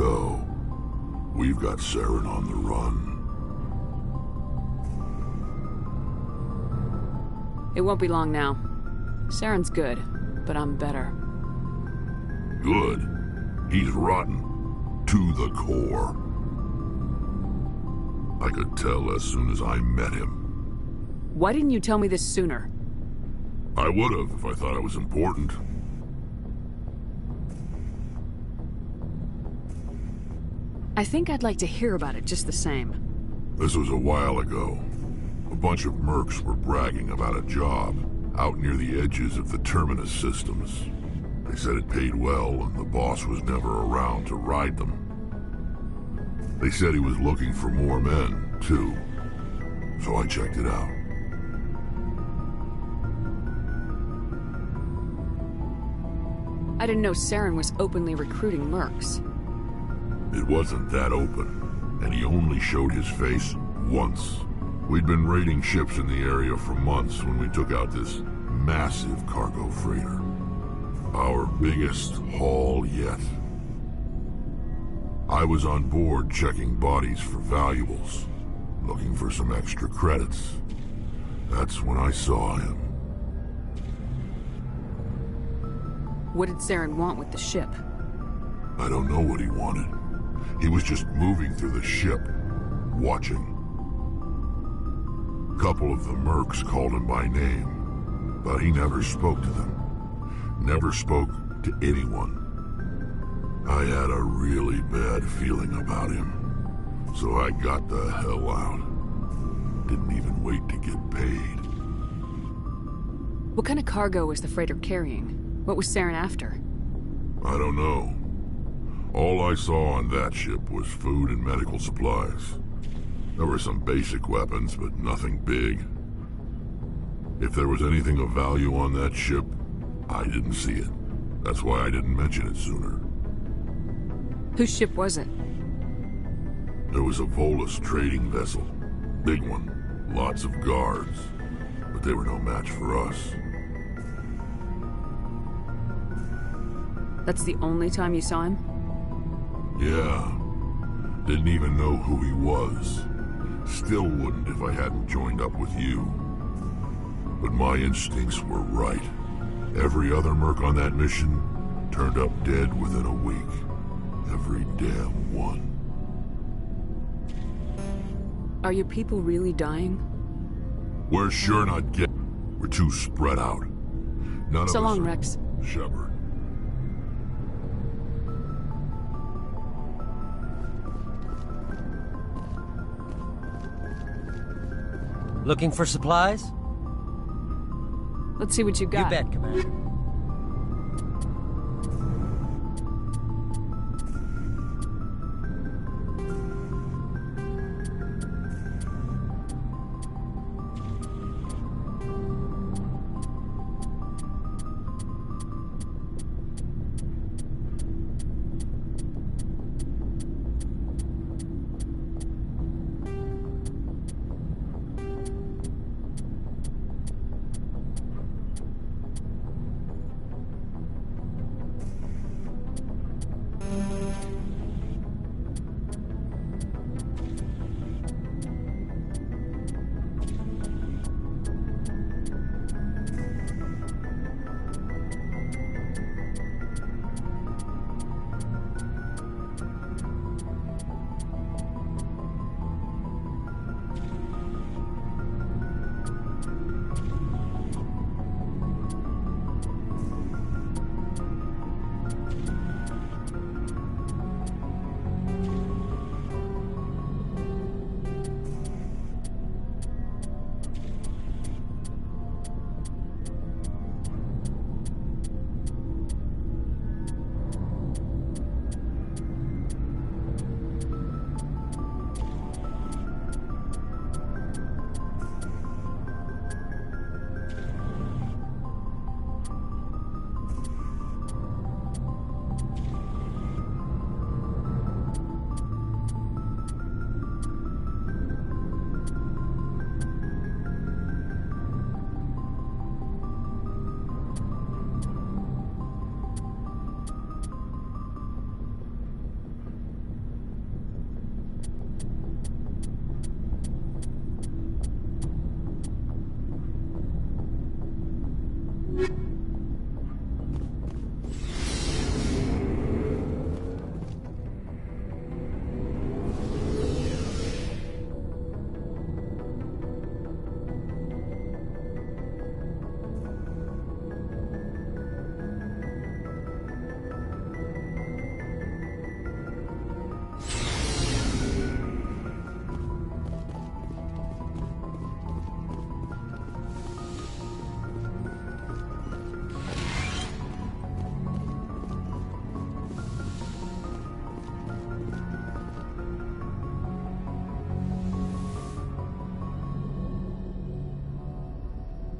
So, we've got Saren on the run. It won't be long now. Saren's good, but I'm better. Good. He's rotten. To the core. I could tell as soon as I met him. Why didn't you tell me this sooner? I would have if I thought it was important. I think I'd like to hear about it just the same. This was a while ago. A bunch of mercs were bragging about a job out near the edges of the Terminus systems. They said it paid well and the boss was never around to ride them. They said he was looking for more men, too. So I checked it out. I didn't know Saren was openly recruiting mercs. It wasn't that open, and he only showed his face once. We'd been raiding ships in the area for months when we took out this massive cargo freighter. Our biggest haul yet. I was on board checking bodies for valuables, looking for some extra credits. That's when I saw him. What did Saren want with the ship? I don't know what he wanted. He was just moving through the ship, watching. A couple of the mercs called him by name, but he never spoke to them. Never spoke to anyone. I had a really bad feeling about him, so I got the hell out. Didn't even wait to get paid. What kind of cargo was the freighter carrying? What was Saren after? I don't know. All I saw on that ship was food and medical supplies. There were some basic weapons, but nothing big. If there was anything of value on that ship, I didn't see it. That's why I didn't mention it sooner. Whose ship was it? There was a Volus trading vessel. Big one. Lots of guards. But they were no match for us. That's the only time you saw him? Yeah. Didn't even know who he was. Still wouldn't if I hadn't joined up with you. But my instincts were right. Every other merc on that mission turned up dead within a week. Every damn one. Are your people really dying? We're sure not getting. We're too spread out. None of us. So long, are Rex. Shepard. Looking for supplies? Let's see what you got. You bet, Commander.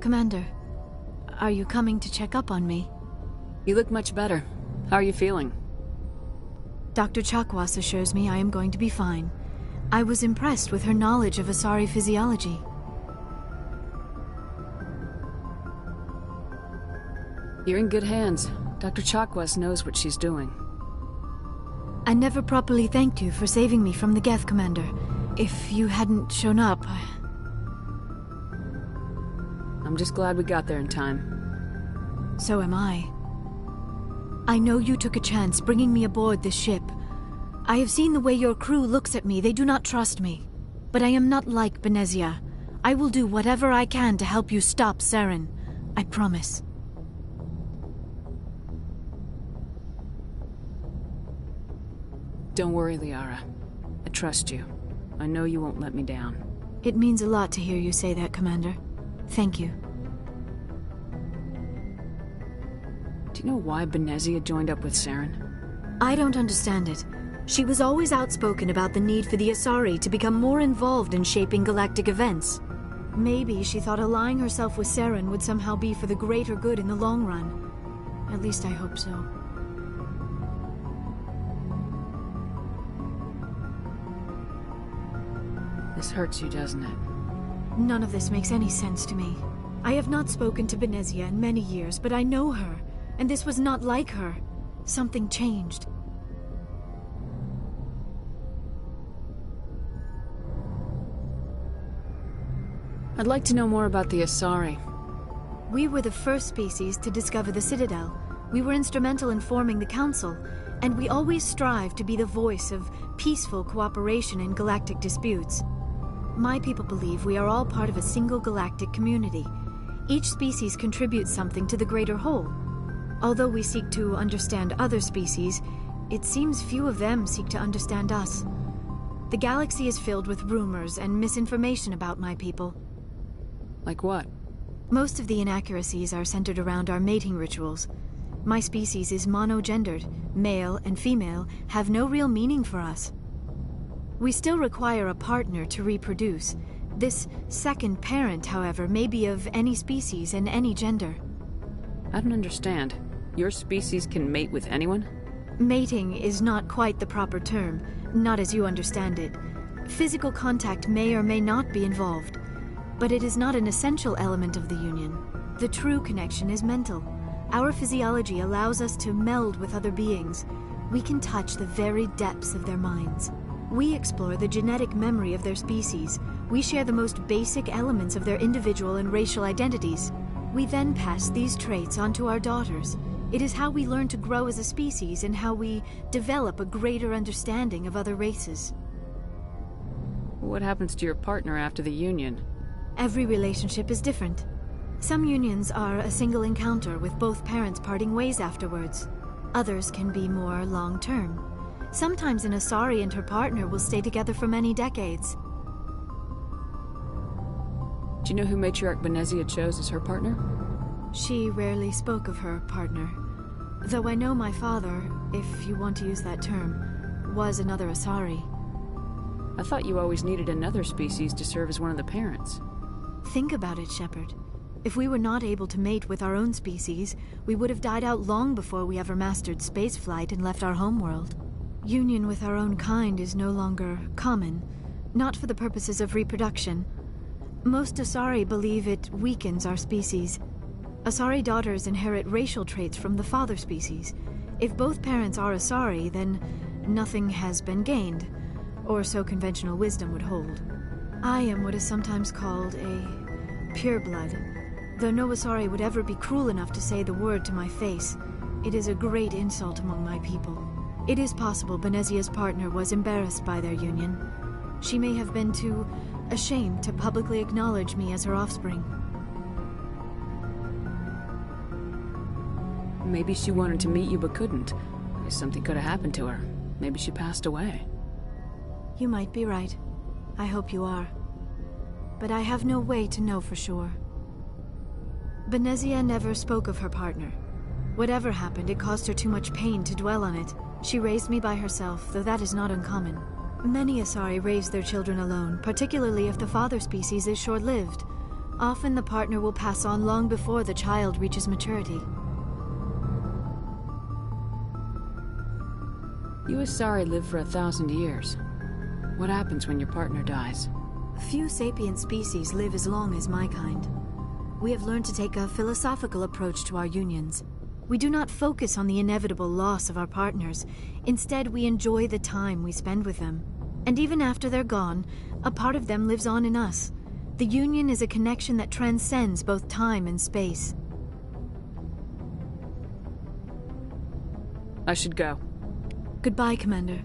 Commander, are you coming to check up on me? You look much better. How are you feeling? Dr. Chakwas assures me I am going to be fine. I was impressed with her knowledge of Asari physiology. You're in good hands. Dr. Chakwas knows what she's doing. I never properly thanked you for saving me from the Geth, Commander. If you hadn't shown up, I'm just glad we got there in time. So am I. I know you took a chance bringing me aboard this ship. I have seen the way your crew looks at me. They do not trust me. But I am not like Benezia. I will do whatever I can to help you stop Saren. I promise. Don't worry, Liara. I trust you. I know you won't let me down. It means a lot to hear you say that, Commander. Thank you. Do you know why Benezia joined up with Saren? I don't understand it. She was always outspoken about the need for the Asari to become more involved in shaping galactic events. Maybe she thought allying herself with Saren would somehow be for the greater good in the long run. At least I hope so. This hurts you, doesn't it? None of this makes any sense to me. I have not spoken to Benezia in many years, but I know her, and this was not like her. Something changed. I'd like to know more about the Asari. We were the first species to discover the Citadel. We were instrumental in forming the Council, and we always strive to be the voice of peaceful cooperation in galactic disputes. My people believe we are all part of a single galactic community. Each species contributes something to the greater whole. Although we seek to understand other species, it seems few of them seek to understand us. The galaxy is filled with rumors and misinformation about my people. Like what? Most of the inaccuracies are centered around our mating rituals. My species is monogendered. Male and female have no real meaning for us. We still require a partner to reproduce. This second parent, however, may be of any species and any gender. I don't understand. Your species can mate with anyone? Mating is not quite the proper term, not as you understand it. Physical contact may or may not be involved, but it is not an essential element of the union. The true connection is mental. Our physiology allows us to meld with other beings. We can touch the very depths of their minds. We explore the genetic memory of their species. We share the most basic elements of their individual and racial identities. We then pass these traits on to our daughters. It is how we learn to grow as a species and how we develop a greater understanding of other races. What happens to your partner after the union? Every relationship is different. Some unions are a single encounter with both parents parting ways afterwards. Others can be more long-term. Sometimes an Asari and her partner will stay together for many decades. Do you know who Matriarch Benezia chose as her partner? She rarely spoke of her partner. Though I know my father, if you want to use that term, was another Asari. I thought you always needed another species to serve as one of the parents. Think about it, Shepard. If we were not able to mate with our own species, we would have died out long before we ever mastered spaceflight and left our homeworld. Union with our own kind is no longer common, not for the purposes of reproduction. Most Asari believe it weakens our species. Asari daughters inherit racial traits from the father species. If both parents are Asari, then nothing has been gained, or so conventional wisdom would hold. I am what is sometimes called a pureblood. Though no Asari would ever be cruel enough to say the word to my face, it is a great insult among my people. It is possible Benezia's partner was embarrassed by their union. She may have been too ashamed to publicly acknowledge me as her offspring. Maybe she wanted to meet you but couldn't. If something could have happened to her. Maybe she passed away. You might be right. I hope you are. But I have no way to know for sure. Benezia never spoke of her partner. Whatever happened, it caused her too much pain to dwell on it. She raised me by herself, though that is not uncommon. Many Asari raise their children alone, particularly if the father species is short-lived. Often the partner will pass on long before the child reaches maturity. You Asari live for 1,000 years. What happens when your partner dies? Few sapient species live as long as my kind. We have learned to take a philosophical approach to our unions. We do not focus on the inevitable loss of our partners. Instead, we enjoy the time we spend with them. And even after they're gone, a part of them lives on in us. The union is a connection that transcends both time and space. I should go. Goodbye, Commander.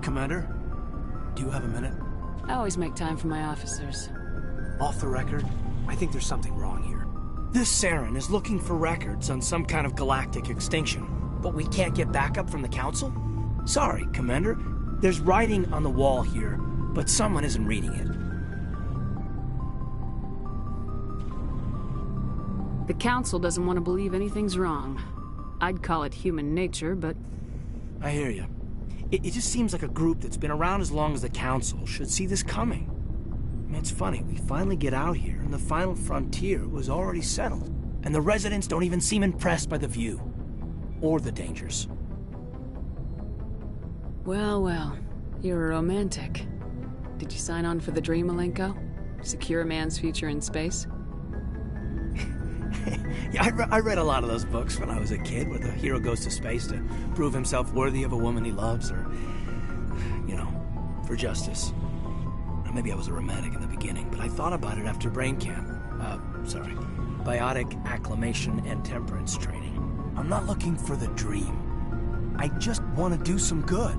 Commander, do you have a minute? I always make time for my officers. Off the record, I think there's something wrong here. This Saren is looking for records on some kind of galactic extinction, but we can't get backup from the Council? Sorry, Commander. There's writing on the wall here, but someone isn't reading it. The Council doesn't want to believe anything's wrong. I'd call it human nature, but... I hear you. It just seems like a group that's been around as long as the Council should see this coming. I mean, it's funny, we finally get out here, and the final frontier was already settled. And the residents don't even seem impressed by the view. Or the dangers. Well, well. You're a romantic. Did you sign on for the dream, Malenko? Secure a man's future in space? Yeah, I read a lot of those books when I was a kid, where the hero goes to space to prove himself worthy of a woman he loves, or, you know, for justice. Or maybe I was a romantic in the beginning, but I thought about it after brain camp. Biotic acclimation and temperance training. I'm not looking for the dream. I just want to do some good.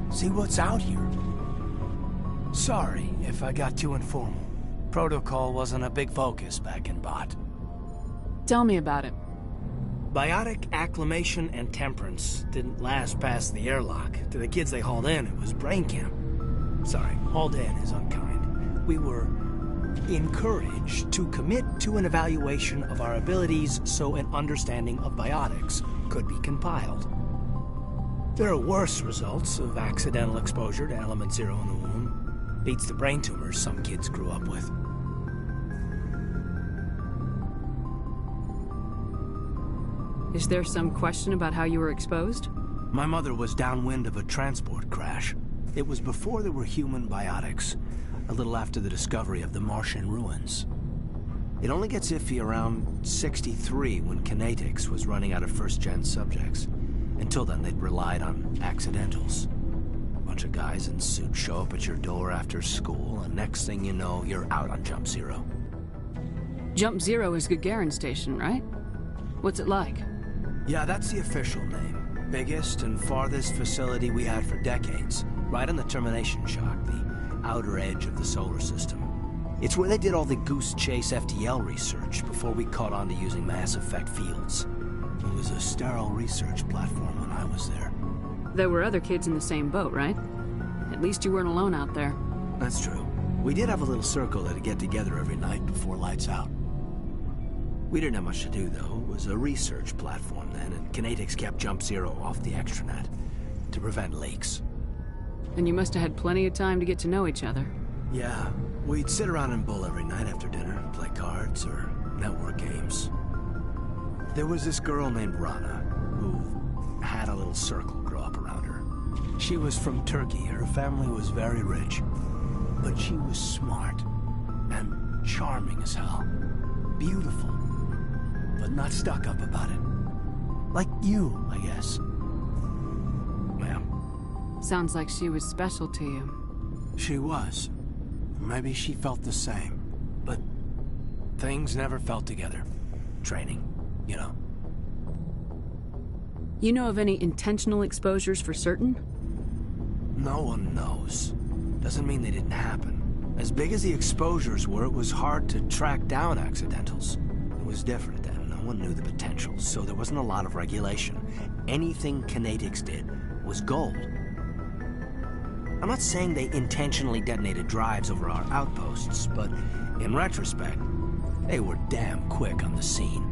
See what's out here. Sorry if I got too informal. Protocol wasn't a big focus back in Bot. Tell me about it. Biotic acclimation and temperance didn't last past the airlock. To the kids they hauled in, it was brain camp. Sorry, hauled in is unkind. We were encouraged to commit to an evaluation of our abilities so an understanding of biotics could be compiled. There are worse results of accidental exposure to element 0 in the womb. Beats the brain tumors some kids grew up with. Is there some question about how you were exposed? My mother was downwind of a transport crash. It was before there were human biotics, a little after the discovery of the Martian ruins. It only gets iffy around 63 when Kinetics was running out of first-gen subjects. Until then, they'd relied on accidentals. A bunch of guys in suits show up at your door after school, and next thing you know, you're out on Jump Zero. Jump Zero is Gagarin Station, right? What's it like? Yeah, that's the official name. Biggest and farthest facility we had for decades. Right on the termination shock, the outer edge of the solar system. It's where they did all the Goose Chase FTL research before we caught on to using mass effect fields. It was a sterile research platform when I was there. There were other kids in the same boat, right? At least you weren't alone out there. That's true. We did have a little circle that'd get together every night before lights out. We didn't have much to do, though. It was a research platform then, and Kinetics kept Jump Zero off the extranet to prevent leaks. Then you must have had plenty of time to get to know each other. Yeah, we'd sit around and bull every night after dinner, play cards or network games. There was this girl named Rana, who had a little circle grow up around her. She was from Turkey. Her family was very rich. But she was smart and charming as hell. Beautiful, but not stuck up about it. Like you, I guess. Ma'am. Sounds like she was special to you. She was. Maybe she felt the same. But things never felt together. Training, you know. You know of any intentional exposures for certain? No one knows. Doesn't mean they didn't happen. As big as the exposures were, it was hard to track down accidentals. It was different then. No one knew the potential, so there wasn't a lot of regulation. Anything Kinetics did was gold. I'm not saying they intentionally detonated drives over our outposts, but in retrospect, they were damn quick on the scene.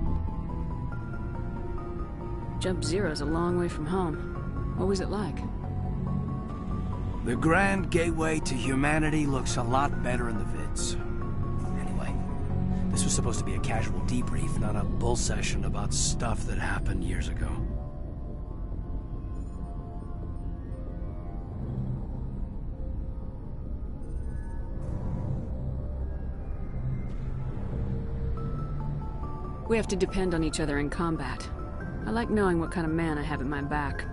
Jump Zero's a long way from home. What was it like? The grand gateway to humanity looks a lot better in the vids. Anyway, this was supposed to be a casual debrief, not a bull session about stuff that happened years ago. We have to depend on each other in combat. I like knowing what kind of man I have at my back.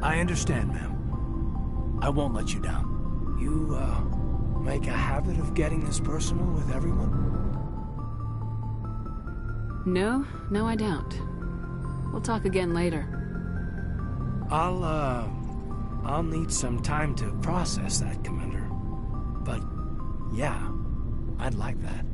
I understand, ma'am. I won't let you down. You, make a habit of getting this personal with everyone? No, I don't. We'll talk again later. I'll need some time to process that, Commander. But, yeah, I'd like that.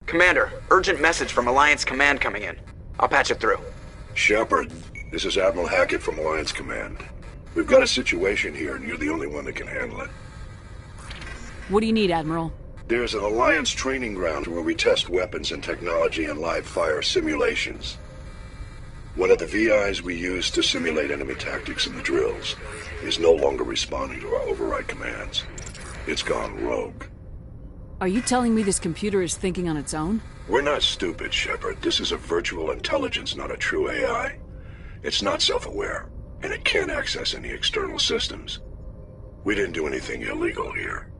Commander, urgent message from Alliance Command coming in. I'll patch it through. Shepard, this is Admiral Hackett from Alliance Command. We've got a situation here, and you're the only one that can handle it. What do you need, Admiral? There's an Alliance training ground where we test weapons and technology in live fire simulations. One of the VIs we use to simulate enemy tactics in the drills is no longer responding to our override commands. It's gone rogue. Are you telling me this computer is thinking on its own? We're not stupid, Shepard. This is a virtual intelligence, not a true AI. It's not self-aware, and it can't access any external systems. We didn't do anything illegal here.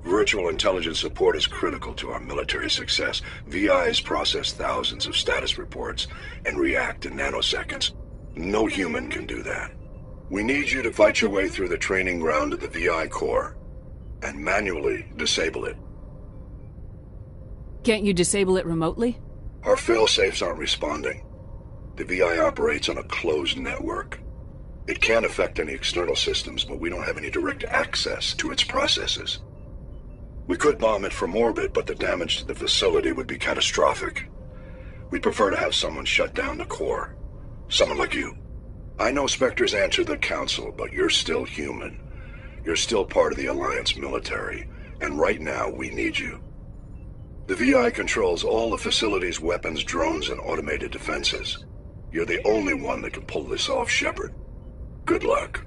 Virtual intelligence support is critical to our military success. VIs process thousands of status reports and react in nanoseconds. No human can do that. We need you to fight your way through the training ground of the VI core and manually disable it. Can't you disable it remotely? Our failsafes aren't responding. The VI operates on a closed network. It can affect any external systems, but we don't have any direct access to its processes. We could bomb it from orbit, but the damage to the facility would be catastrophic. We'd prefer to have someone shut down the core. Someone like you. I know Spectres answer the Council, but you're still human. You're still part of the Alliance military, and right now we need you. The VI controls all the facility's weapons, drones, and automated defenses. You're the only one that can pull this off, Shepard. Good luck.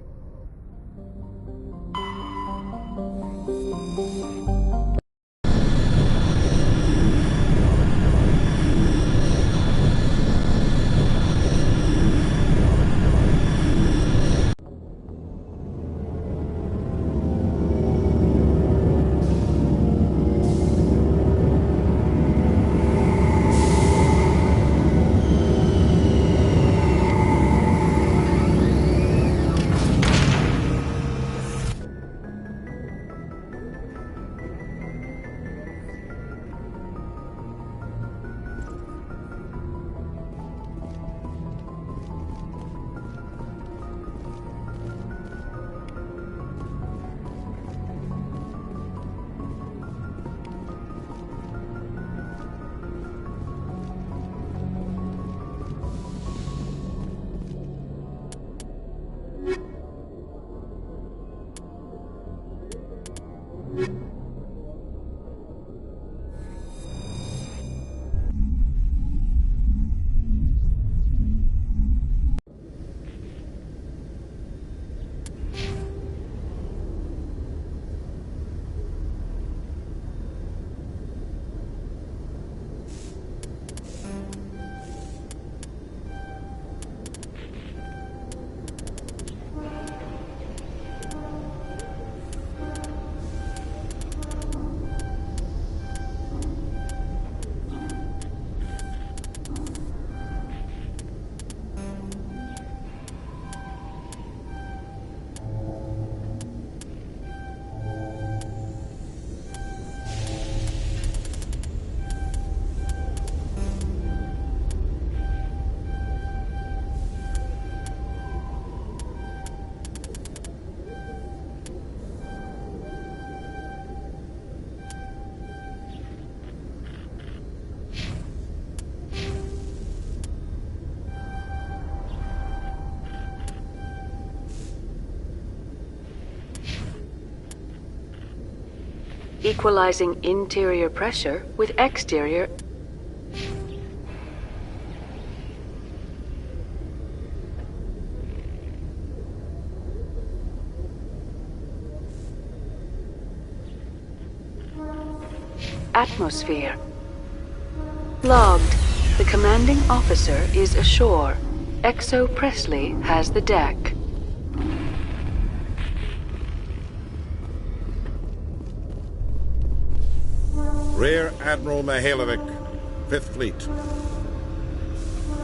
equalizing interior pressure with exterior... atmosphere. Logged. The commanding officer is ashore. Exo Presley has the deck. Rear Admiral Mihailovic, 5th Fleet.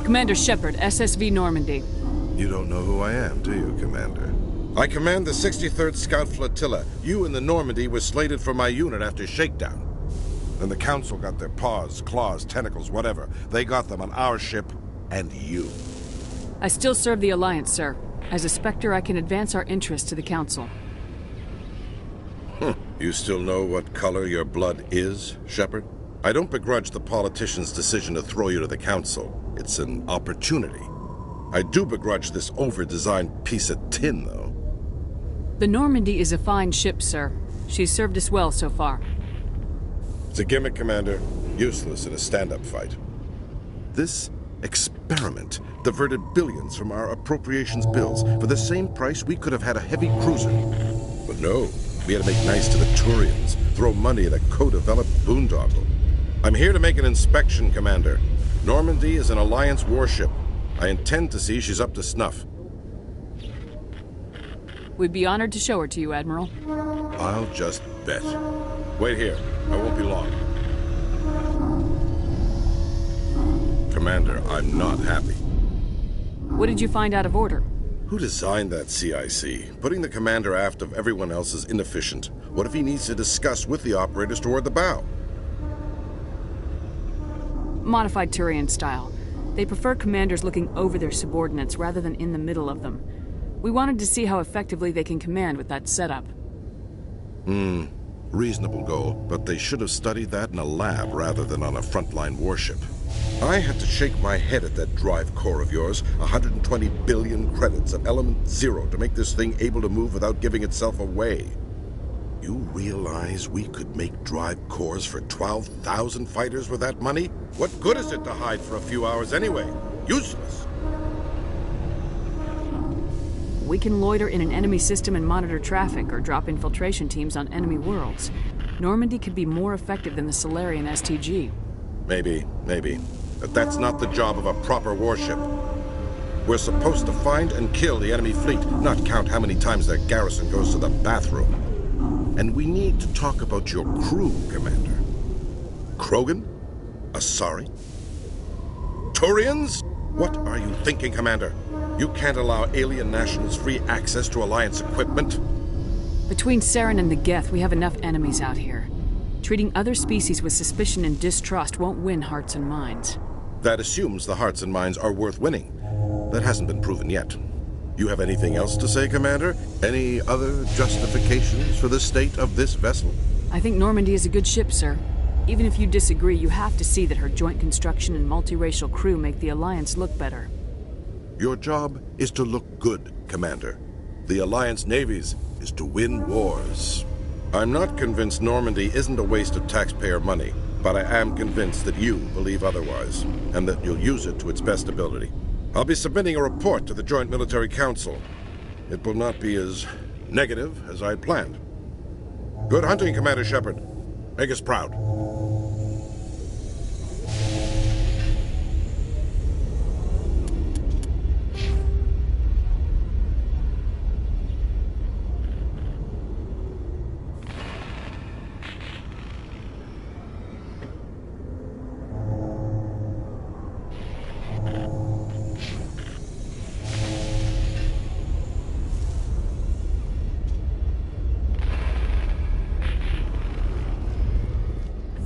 Commander Shepard, SSV Normandy. You don't know who I am, do you, Commander? I command the 63rd Scout Flotilla. You and the Normandy were slated for my unit after shakedown. Then the Council got their paws, claws, tentacles, whatever. They got them on our ship, and you. I still serve the Alliance, sir. As a Spectre, I can advance our interests to the Council. You still know what color your blood is, Shepard? I don't begrudge the politician's decision to throw you to the Council. It's an opportunity. I do begrudge this over-designed piece of tin, though. The Normandy is a fine ship, sir. She's served us well so far. It's a gimmick, Commander. Useless in a stand-up fight. This experiment diverted billions from our appropriations bills. For the same price, we could have had a heavy cruiser. But no, we had to make nice to the Turians, throw money at a co-developed boondoggle. I'm here to make an inspection, Commander. Normandy is an Alliance warship. I intend to see she's up to snuff. We'd be honored to show her to you, Admiral. I'll just bet. Wait here. I won't be long. Commander, I'm not happy. What did you find out of order? Who designed that CIC? Putting the commander aft of everyone else is inefficient. What if he needs to discuss with the operators toward the bow? Modified Turian style. They prefer commanders looking over their subordinates rather than in the middle of them. We wanted to see how effectively they can command with that setup. Reasonable goal, but they should have studied that in a lab rather than on a frontline warship. I had to shake my head at that drive core of yours. 120 billion credits of element 0 to make this thing able to move without giving itself away. You realize we could make drive cores for 12,000 fighters with that money? What good is it to hide for a few hours anyway? Useless. We can loiter in an enemy system and monitor traffic or drop infiltration teams on enemy worlds. Normandy could be more effective than the Solarian STG. Maybe. But that's not the job of a proper warship. We're supposed to find and kill the enemy fleet, not count how many times their garrison goes to the bathroom. And we need to talk about your crew, Commander. Krogan? Asari? Turians? What are you thinking, Commander? You can't allow alien nationals free access to Alliance equipment. Between Saren and the Geth, we have enough enemies out here. Treating other species with suspicion and distrust won't win hearts and minds. That assumes the hearts and minds are worth winning. That hasn't been proven yet. You have anything else to say, Commander? Any other justifications for the state of this vessel? I think Normandy is a good ship, sir. Even if you disagree, you have to see that her joint construction and multiracial crew make the Alliance look better. Your job is to look good, Commander. The Alliance navies is to win wars. I'm not convinced Normandy isn't a waste of taxpayer money, but I am convinced that you believe otherwise, and that you'll use it to its best ability. I'll be submitting a report to the Joint Military Council. It will not be as negative as I'd planned. Good hunting, Commander Shepard. Make us proud.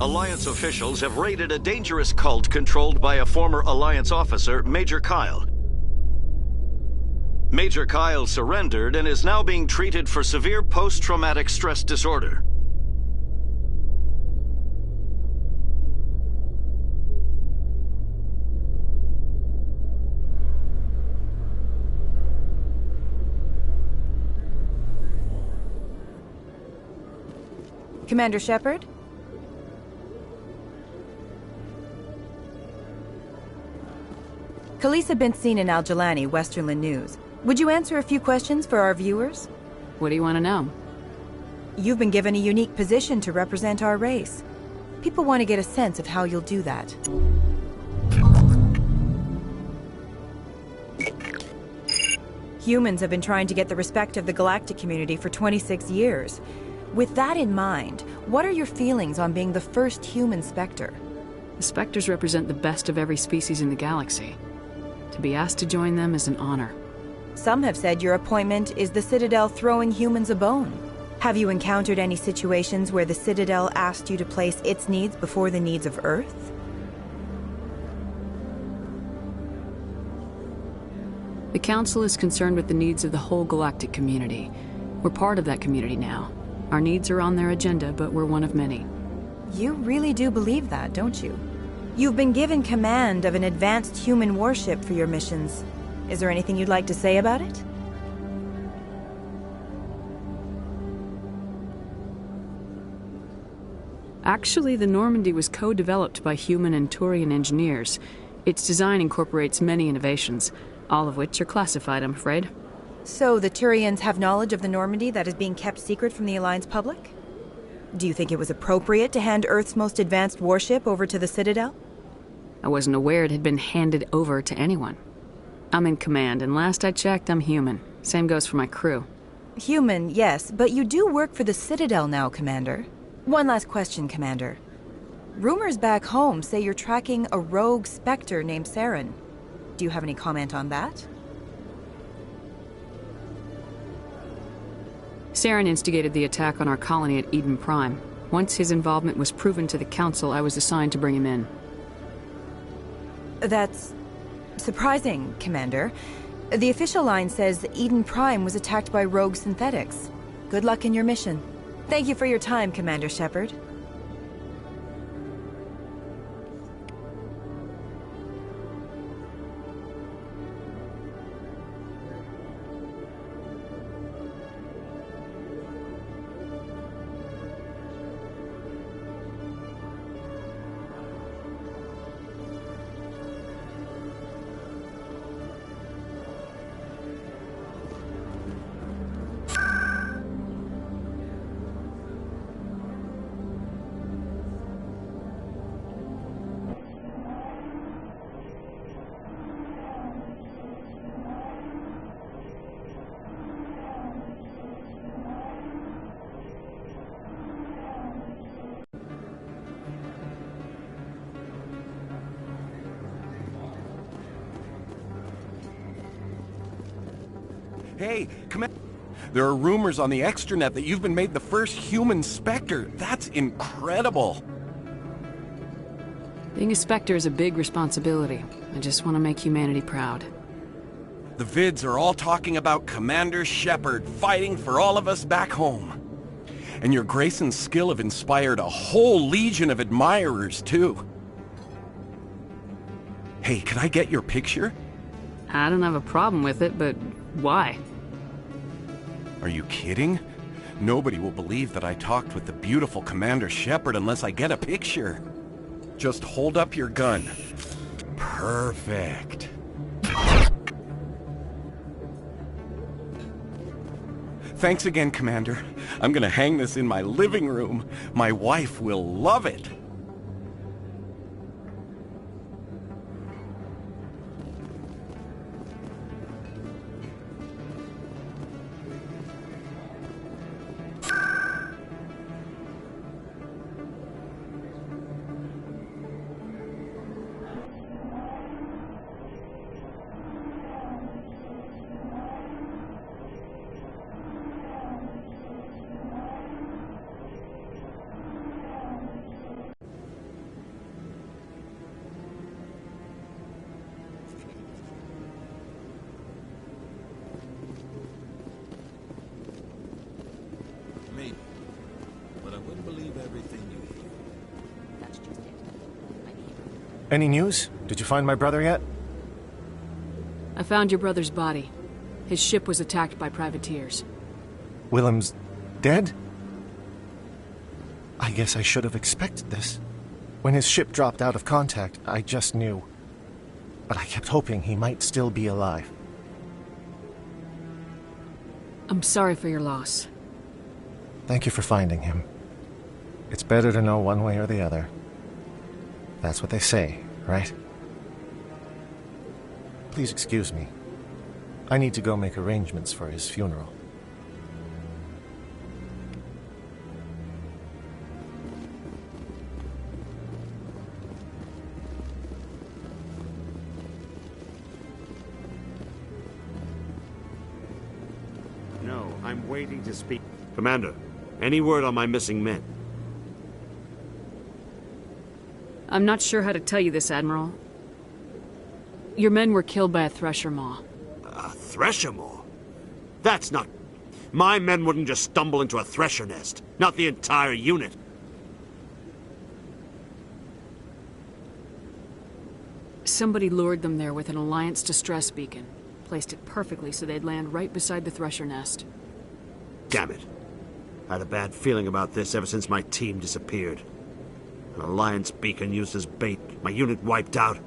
Alliance officials have raided a dangerous cult controlled by a former Alliance officer, Major Kyle. Major Kyle surrendered and is now being treated for severe post-traumatic stress disorder. Commander Shepard? Khaleesa been seen in Al-Jalani, Westerland News. Would you answer a few questions for our viewers? What do you want to know? You've been given a unique position to represent our race. People want to get a sense of how you'll do that. Humans have been trying to get the respect of the galactic community for 26 years. With that in mind, what are your feelings on being the first human Spectre? The Spectres represent the best of every species in the galaxy. To be asked to join them is an honor. Some have said your appointment is the Citadel throwing humans a bone. Have you encountered any situations where the Citadel asked you to place its needs before the needs of Earth? The Council is concerned with the needs of the whole galactic community. We're part of that community now. Our needs are on their agenda, but we're one of many. You really do believe that, don't you? You've been given command of an advanced human warship for your missions. Is there anything you'd like to say about it? Actually, the Normandy was co-developed by human and Turian engineers. Its design incorporates many innovations, all of which are classified, I'm afraid. So the Turians have knowledge of the Normandy that is being kept secret from the Alliance public? Do you think it was appropriate to hand Earth's most advanced warship over to the Citadel? I wasn't aware it had been handed over to anyone. I'm in command, and last I checked, I'm human. Same goes for my crew. Human, yes, but you do work for the Citadel now, Commander. One last question, Commander. Rumors back home say you're tracking a rogue Spectre named Saren. Do you have any comment on that? Saren instigated the attack on our colony at Eden Prime. Once his involvement was proven to the Council, I was assigned to bring him in. That's surprising, Commander. The official line says Eden Prime was attacked by rogue synthetics. Good luck in your mission. Thank you for your time, Commander Shepard. Hey, there are rumors on the extranet that you've been made the first human Spectre. That's incredible. Being a Spectre is a big responsibility. I just want to make humanity proud. The vids are all talking about Commander Shepard fighting for all of us back home. And your grace and skill have inspired a whole legion of admirers, too. Hey, can I get your picture? I don't have a problem with it, but why? Are you kidding? Nobody will believe that I talked with the beautiful Commander Shepard unless I get a picture. Just hold up your gun. Perfect. Thanks again, Commander. I'm gonna hang this in my living room. My wife will love it. Maybe. But I wouldn't believe everything you hear. That's just it. Any news? Did you find my brother yet? I found your brother's body. His ship was attacked by privateers. Willem's dead? I guess I should have expected this. When his ship dropped out of contact, I just knew. But I kept hoping he might still be alive. I'm sorry for your loss. Thank you for finding him. It's better to know one way or the other. That's what they say, right? Please excuse me. I need to go make arrangements for his funeral. No, I'm waiting to speak. Commander, any word on my missing men? I'm not sure how to tell you this, Admiral. Your men were killed by a thresher maw. A thresher maw? That's not... My men wouldn't just stumble into a thresher nest. Not the entire unit. Somebody lured them there with an Alliance distress beacon. Placed it perfectly so they'd land right beside the thresher nest. Damn it. I had a bad feeling about this ever since my team disappeared. An Alliance beacon used as bait, my unit wiped out,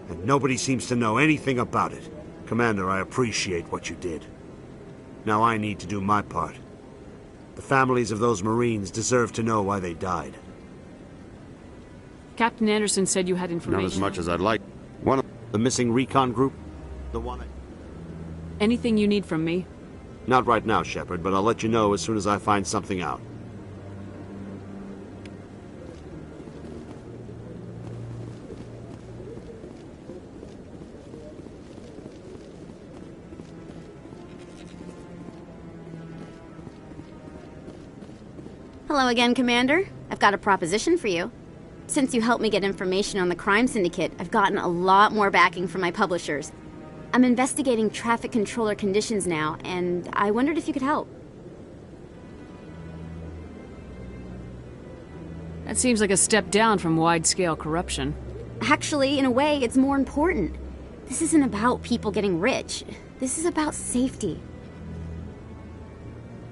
and nobody seems to know anything about it. Commander, I appreciate what you did. Now I need to do my part. The families of those Marines deserve to know why they died. Captain Anderson said you had information. Not as much as I'd like. One of the missing recon group? The one I... Anything you need from me? Not right now, Shepard, but I'll let you know as soon as I find something out. Hello again, Commander. I've got a proposition for you. Since you helped me get information on the crime syndicate, I've gotten a lot more backing from my publishers. I'm investigating traffic controller conditions now, and I wondered if you could help. That seems like a step down from wide-scale corruption. Actually, in a way, it's more important. This isn't about people getting rich. This is about safety.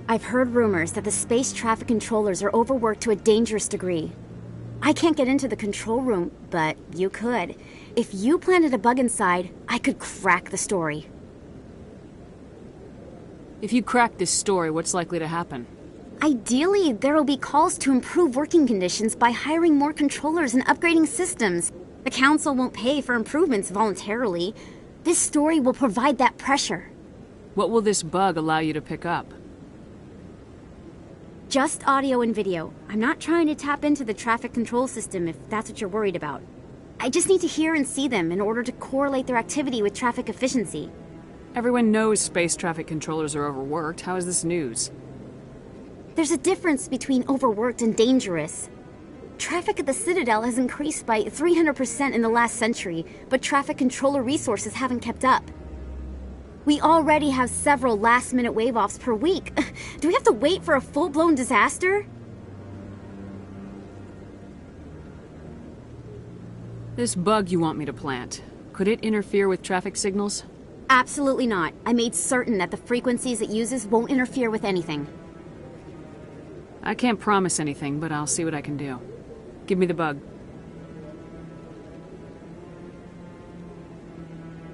I've heard rumors that the space traffic controllers are overworked to a dangerous degree. I can't get into the control room, but you could. If you planted a bug inside, I could crack the story. If you crack this story, what's likely to happen? Ideally, there will be calls to improve working conditions by hiring more controllers and upgrading systems. The Council won't pay for improvements voluntarily. This story will provide that pressure. What will this bug allow you to pick up? Just audio and video. I'm not trying to tap into the traffic control system if that's what you're worried about. I just need to hear and see them in order to correlate their activity with traffic efficiency. Everyone knows space traffic controllers are overworked. How is this news? There's a difference between overworked and dangerous. Traffic at the Citadel has increased by 300% in the last century, but traffic controller resources haven't kept up. We already have several last-minute wave-offs per week. Do we have to wait for a full-blown disaster? This bug you want me to plant, could it interfere with traffic signals? Absolutely not. I made certain that the frequencies it uses won't interfere with anything. I can't promise anything, but I'll see what I can do. Give me the bug.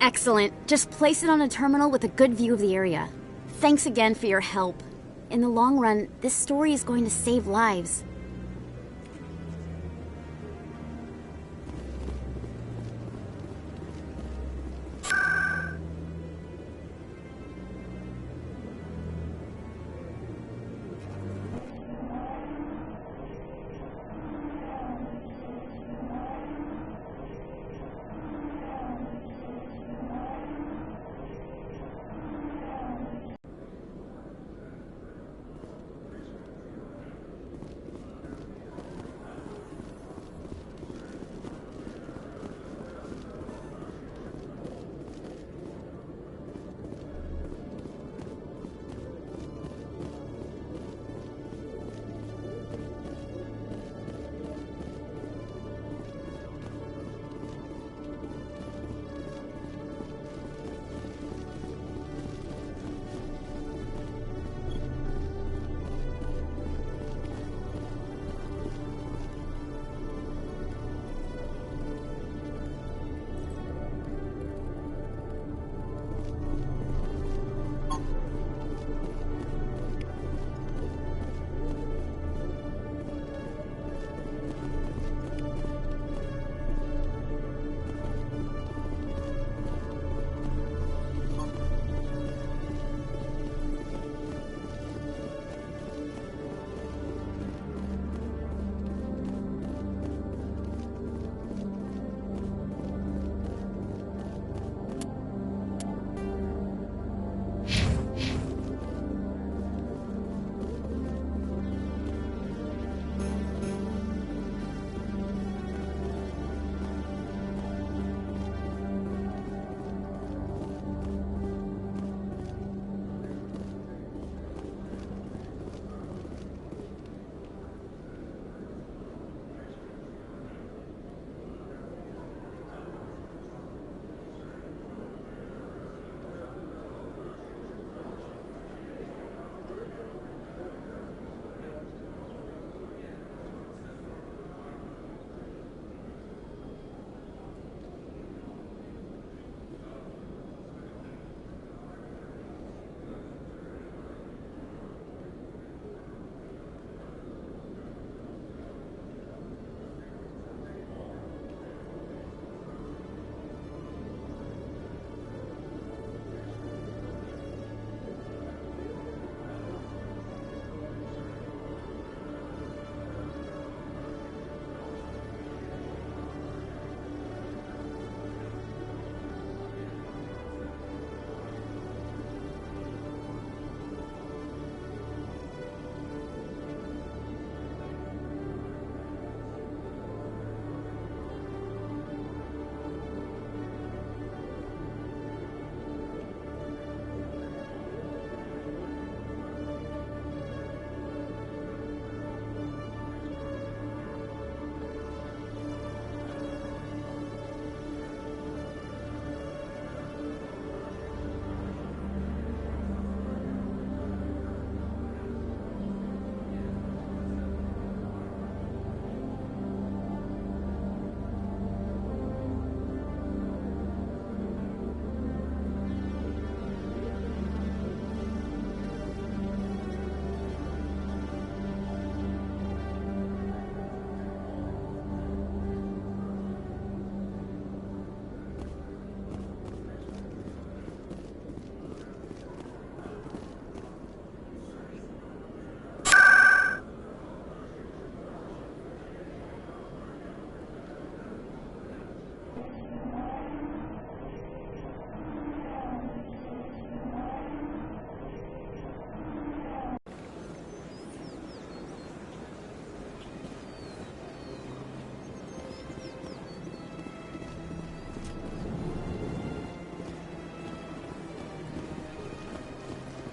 Excellent. Just place it on a terminal with a good view of the area. Thanks again for your help. In the long run, this story is going to save lives.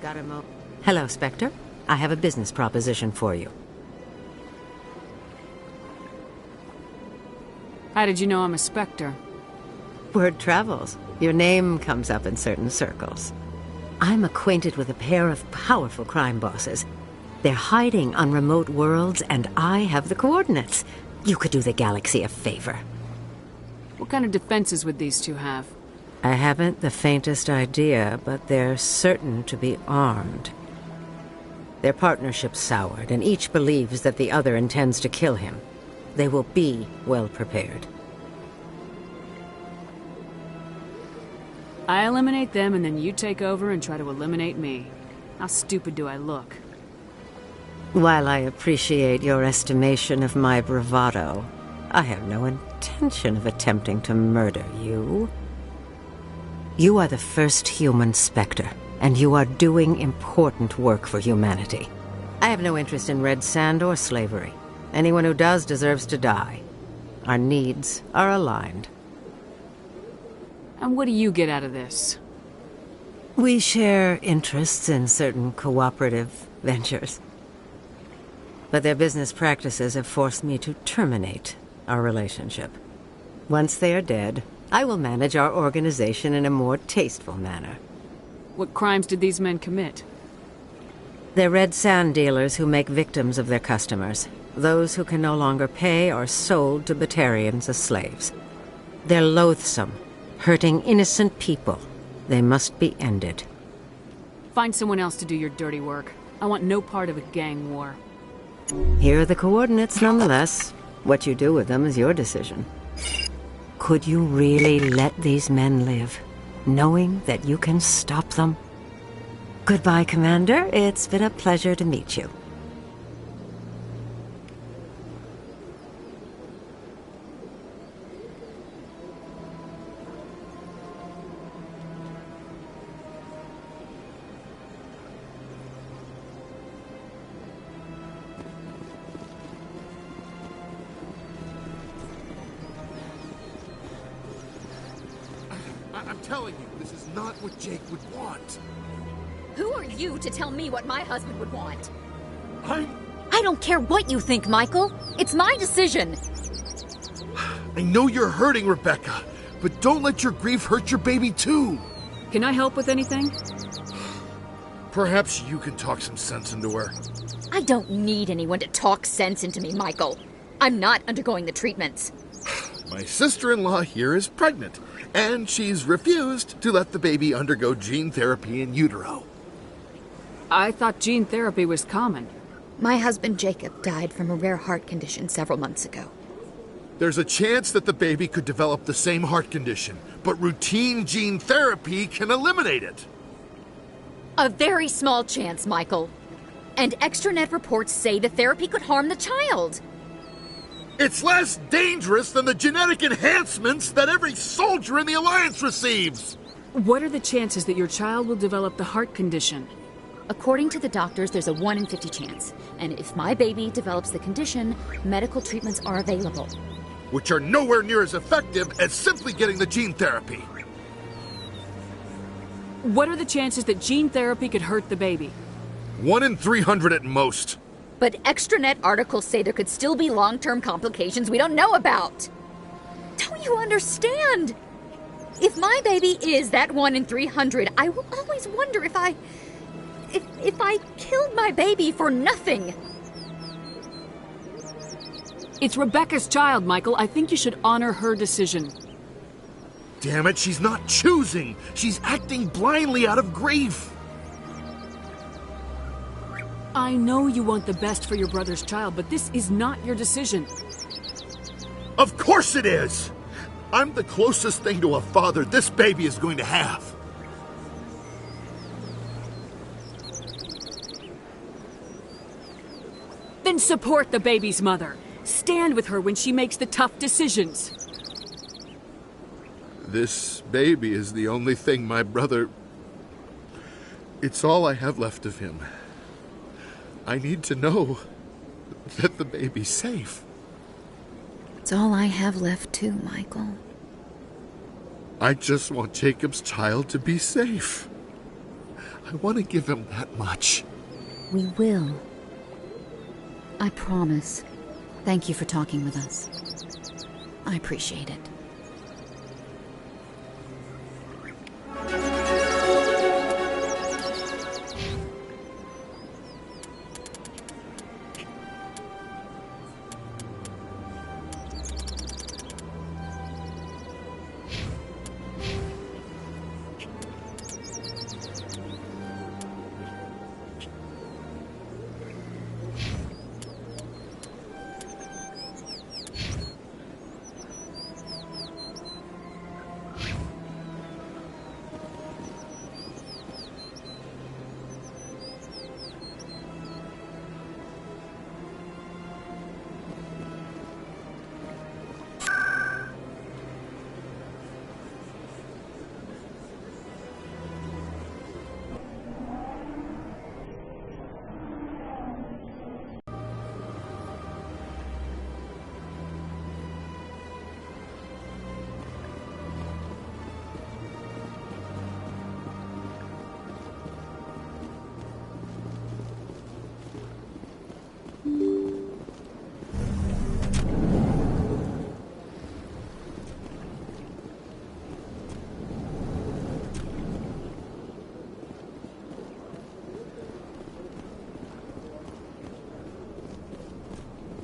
got a mo. Hello, Spectre. I have a business proposition for you. How did you know I'm a Spectre? Word travels. Your name comes up in certain circles. I'm acquainted with a pair of powerful crime bosses. They're hiding on remote worlds, and I have the coordinates. You could do the galaxy a favor. What kind of defenses would these two have? I haven't the faintest idea, but they're certain to be armed. Their partnership's soured, and each believes that the other intends to kill him. They will be well prepared. I eliminate them, and then you take over and try to eliminate me. How stupid do I look? While I appreciate your estimation of my bravado, I have no intention of attempting to murder you. You are the first human Spectre, and you are doing important work for humanity. I have no interest in red sand or slavery. Anyone who does deserves to die. Our needs are aligned. And what do you get out of this? We share interests in certain cooperative ventures. But their business practices have forced me to terminate our relationship. Once they are dead, I will manage our organization in a more tasteful manner. What crimes did these men commit? They're red sand dealers who make victims of their customers. Those who can no longer pay are sold to Batarians as slaves. They're loathsome, hurting innocent people. They must be ended. Find someone else to do your dirty work. I want no part of a gang war. Here are the coordinates, nonetheless. What you do with them is your decision. Could you really let these men live, knowing that you can stop them? Goodbye, Commander. It's been a pleasure to meet you. I'm telling you, this is not what Jake would want. Who are you to tell me what my husband would want? I don't care what you think, Michael. It's my decision. I know you're hurting, Rebecca, but don't let your grief hurt your baby too. Can I help with anything? Perhaps you can talk some sense into her. I don't need anyone to talk sense into me, Michael. I'm not undergoing the treatments. My sister-in-law here is pregnant, and she's refused to let the baby undergo gene therapy in utero. I thought gene therapy was common. My husband Jacob died from a rare heart condition several months ago. There's a chance that the baby could develop the same heart condition, but routine gene therapy can eliminate it. A very small chance, Michael. And extranet reports say the therapy could harm the child. It's less dangerous than the genetic enhancements that every soldier in the Alliance receives! What are the chances that your child will develop the heart condition? According to the doctors, there's a 1 in 50 chance. And if my baby develops the condition, medical treatments are available. Which are nowhere near as effective as simply getting the gene therapy. What are the chances that gene therapy could hurt the baby? 1 in 300 at most. But extranet articles say there could still be long-term complications we don't know about. Don't you understand? If my baby is that 1 in 300, I will always wonder if I killed my baby for nothing. It's Rebecca's child, Michael. I think you should honor her decision. Damn it, she's not choosing. She's acting blindly out of grief. I know you want the best for your brother's child, but this is not your decision. Of course it is! I'm the closest thing to a father this baby is going to have. Then support the baby's mother. Stand with her when she makes the tough decisions. This baby is the only thing my brother... It's all I have left of him. I need to know that the baby's safe. It's all I have left too, Michael. I just want Jacob's child to be safe. I want to give him that much. We will. I promise. Thank you for talking with us. I appreciate it.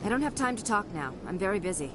I don't have time to talk now. I'm very busy.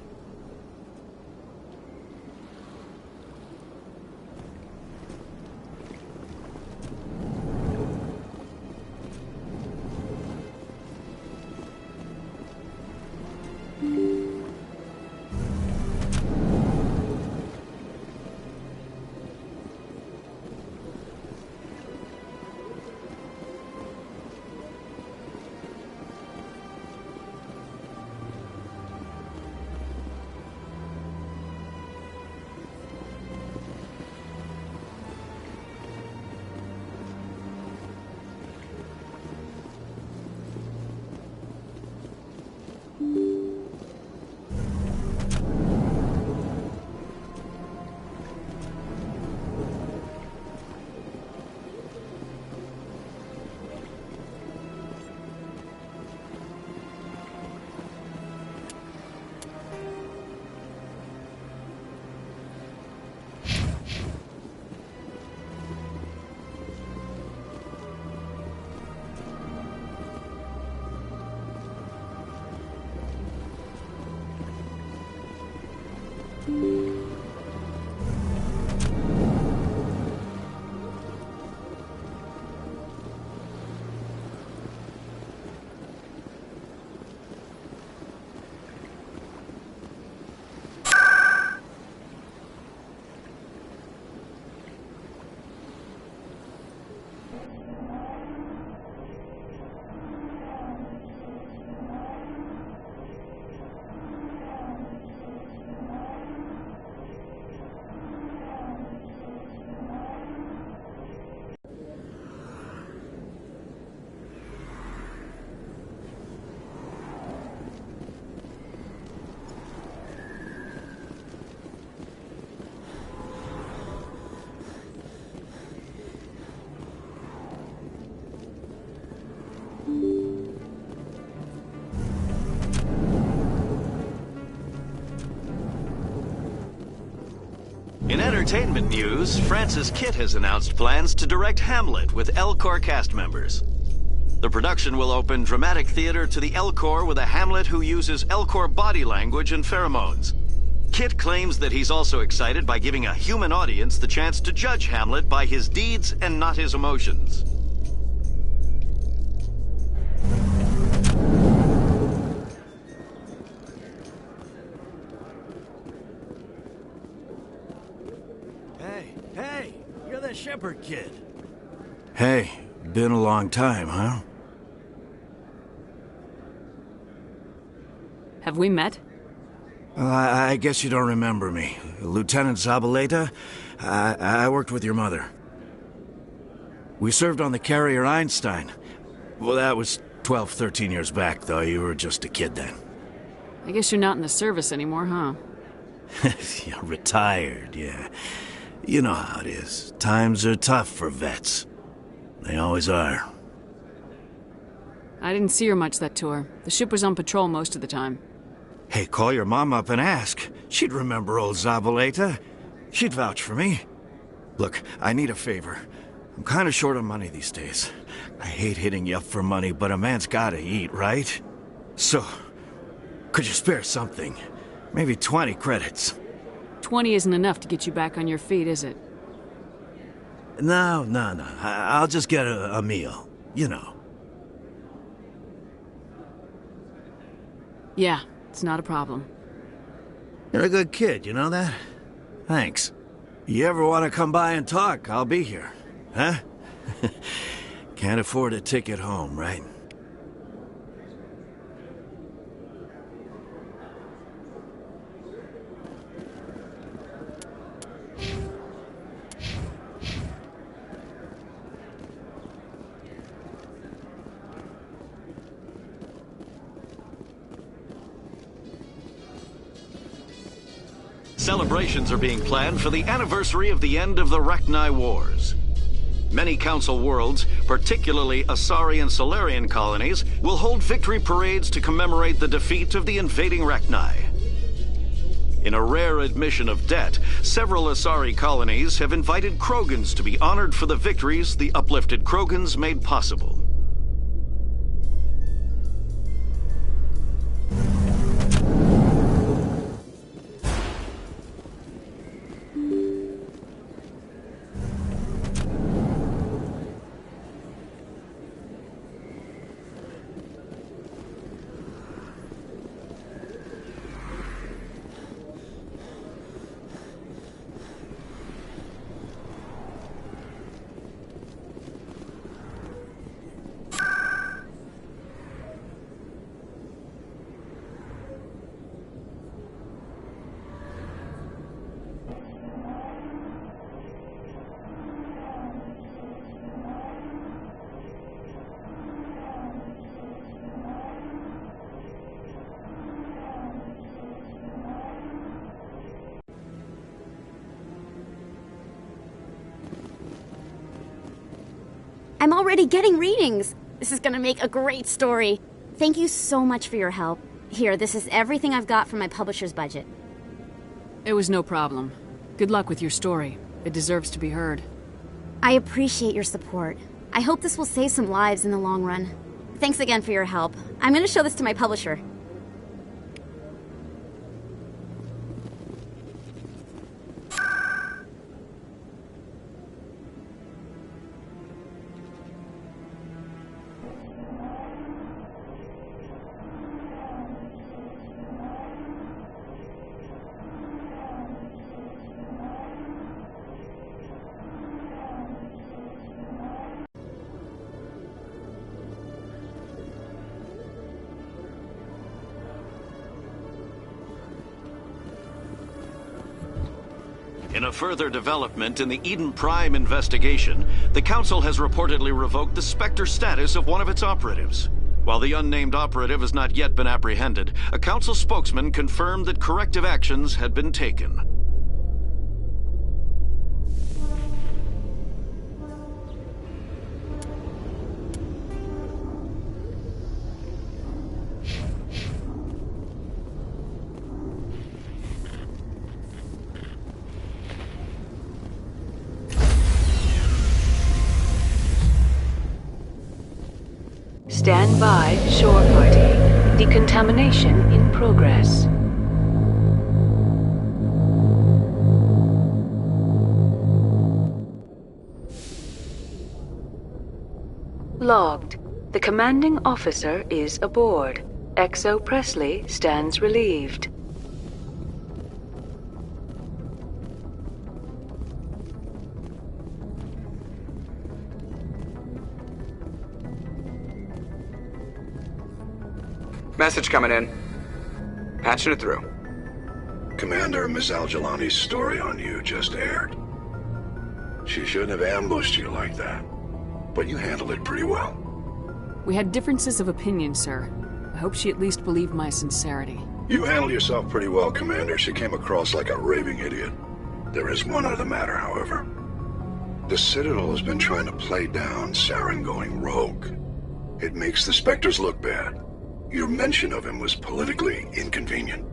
In entertainment news, Francis Kitt has announced plans to direct Hamlet with L-Corps cast members. The production will open dramatic theater to the L-Corps with a Hamlet who uses L-Corps body language and pheromones. Kitt claims that he's also excited by giving a human audience the chance to judge Hamlet by his deeds and not his emotions. Hey, you're the Shepard kid. Hey, been a long time, huh? Have we met? Well, I guess you don't remember me. Lieutenant Zabaleta? I worked with your mother. We served on the carrier Einstein. Well, that was 12, 13 years back, though. You were just a kid then. I guess you're not in the service anymore, huh? Yeah, retired, yeah. You know how it is. Times are tough for vets. They always are. I didn't see her much that tour. The ship was on patrol most of the time. Hey, call your mom up and ask. She'd remember old Zabaleta. She'd vouch for me. Look, I need a favor. I'm kind of short on money these days. I hate hitting you up for money, but a man's gotta eat, right? So, could you spare something? Maybe 20 credits. 20 isn't enough to get you back on your feet, is it? No. I'll just get a meal. You know. Yeah, it's not a problem. You're a good kid, you know that? Thanks. You ever want to come by and talk, I'll be here. Huh? Can't afford a ticket home, right? Celebrations are being planned for the anniversary of the end of the Rachni Wars. Many Council worlds, particularly Asari and Solarian colonies, will hold victory parades to commemorate the defeat of the invading Rachni. In a rare admission of debt, several Asari colonies have invited Krogans to be honored for the victories the uplifted Krogans made possible. I'm already getting readings. This is gonna make a great story. Thank you so much for your help. Here, this is everything I've got from my publisher's budget. It was no problem. Good luck with your story. It deserves to be heard. I appreciate your support. I hope this will save some lives in the long run. Thanks again for your help. I'm gonna show this to my publisher. In a further development in the Eden Prime investigation, the Council has reportedly revoked the Spectre status of one of its operatives. While the unnamed operative has not yet been apprehended, a Council spokesman confirmed that corrective actions had been taken. Stand by, shore party. Decontamination in progress. Logged. The commanding officer is aboard. XO Presley stands relieved. Message coming in. Patching it through. Commander, Miss Al-Jalani's story on you just aired. She shouldn't have ambushed you like that, but you handled it pretty well. We had differences of opinion, sir. I hope she at least believed my sincerity. You handled yourself pretty well, Commander. She came across like a raving idiot. There is one other matter, however. The Citadel has been trying to play down Saren going rogue. It makes the Spectres look bad. Your mention of him was politically inconvenient.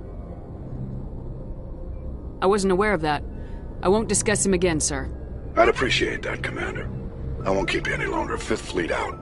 I wasn't aware of that. I won't discuss him again, sir. I'd appreciate that, Commander. I won't keep you any longer. Fifth Fleet out.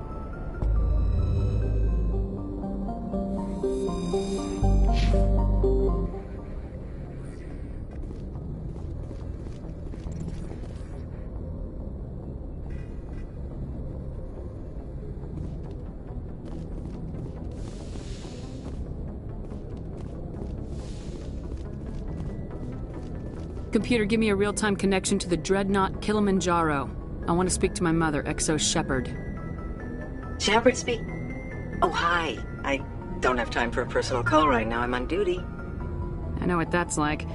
Computer, give me a real-time connection to the Dreadnought Kilimanjaro. I want to speak to my mother, Exo Shepard. Shepard speak? Oh, hi. I don't have time for a personal call right now. I'm on duty. I know what that's like.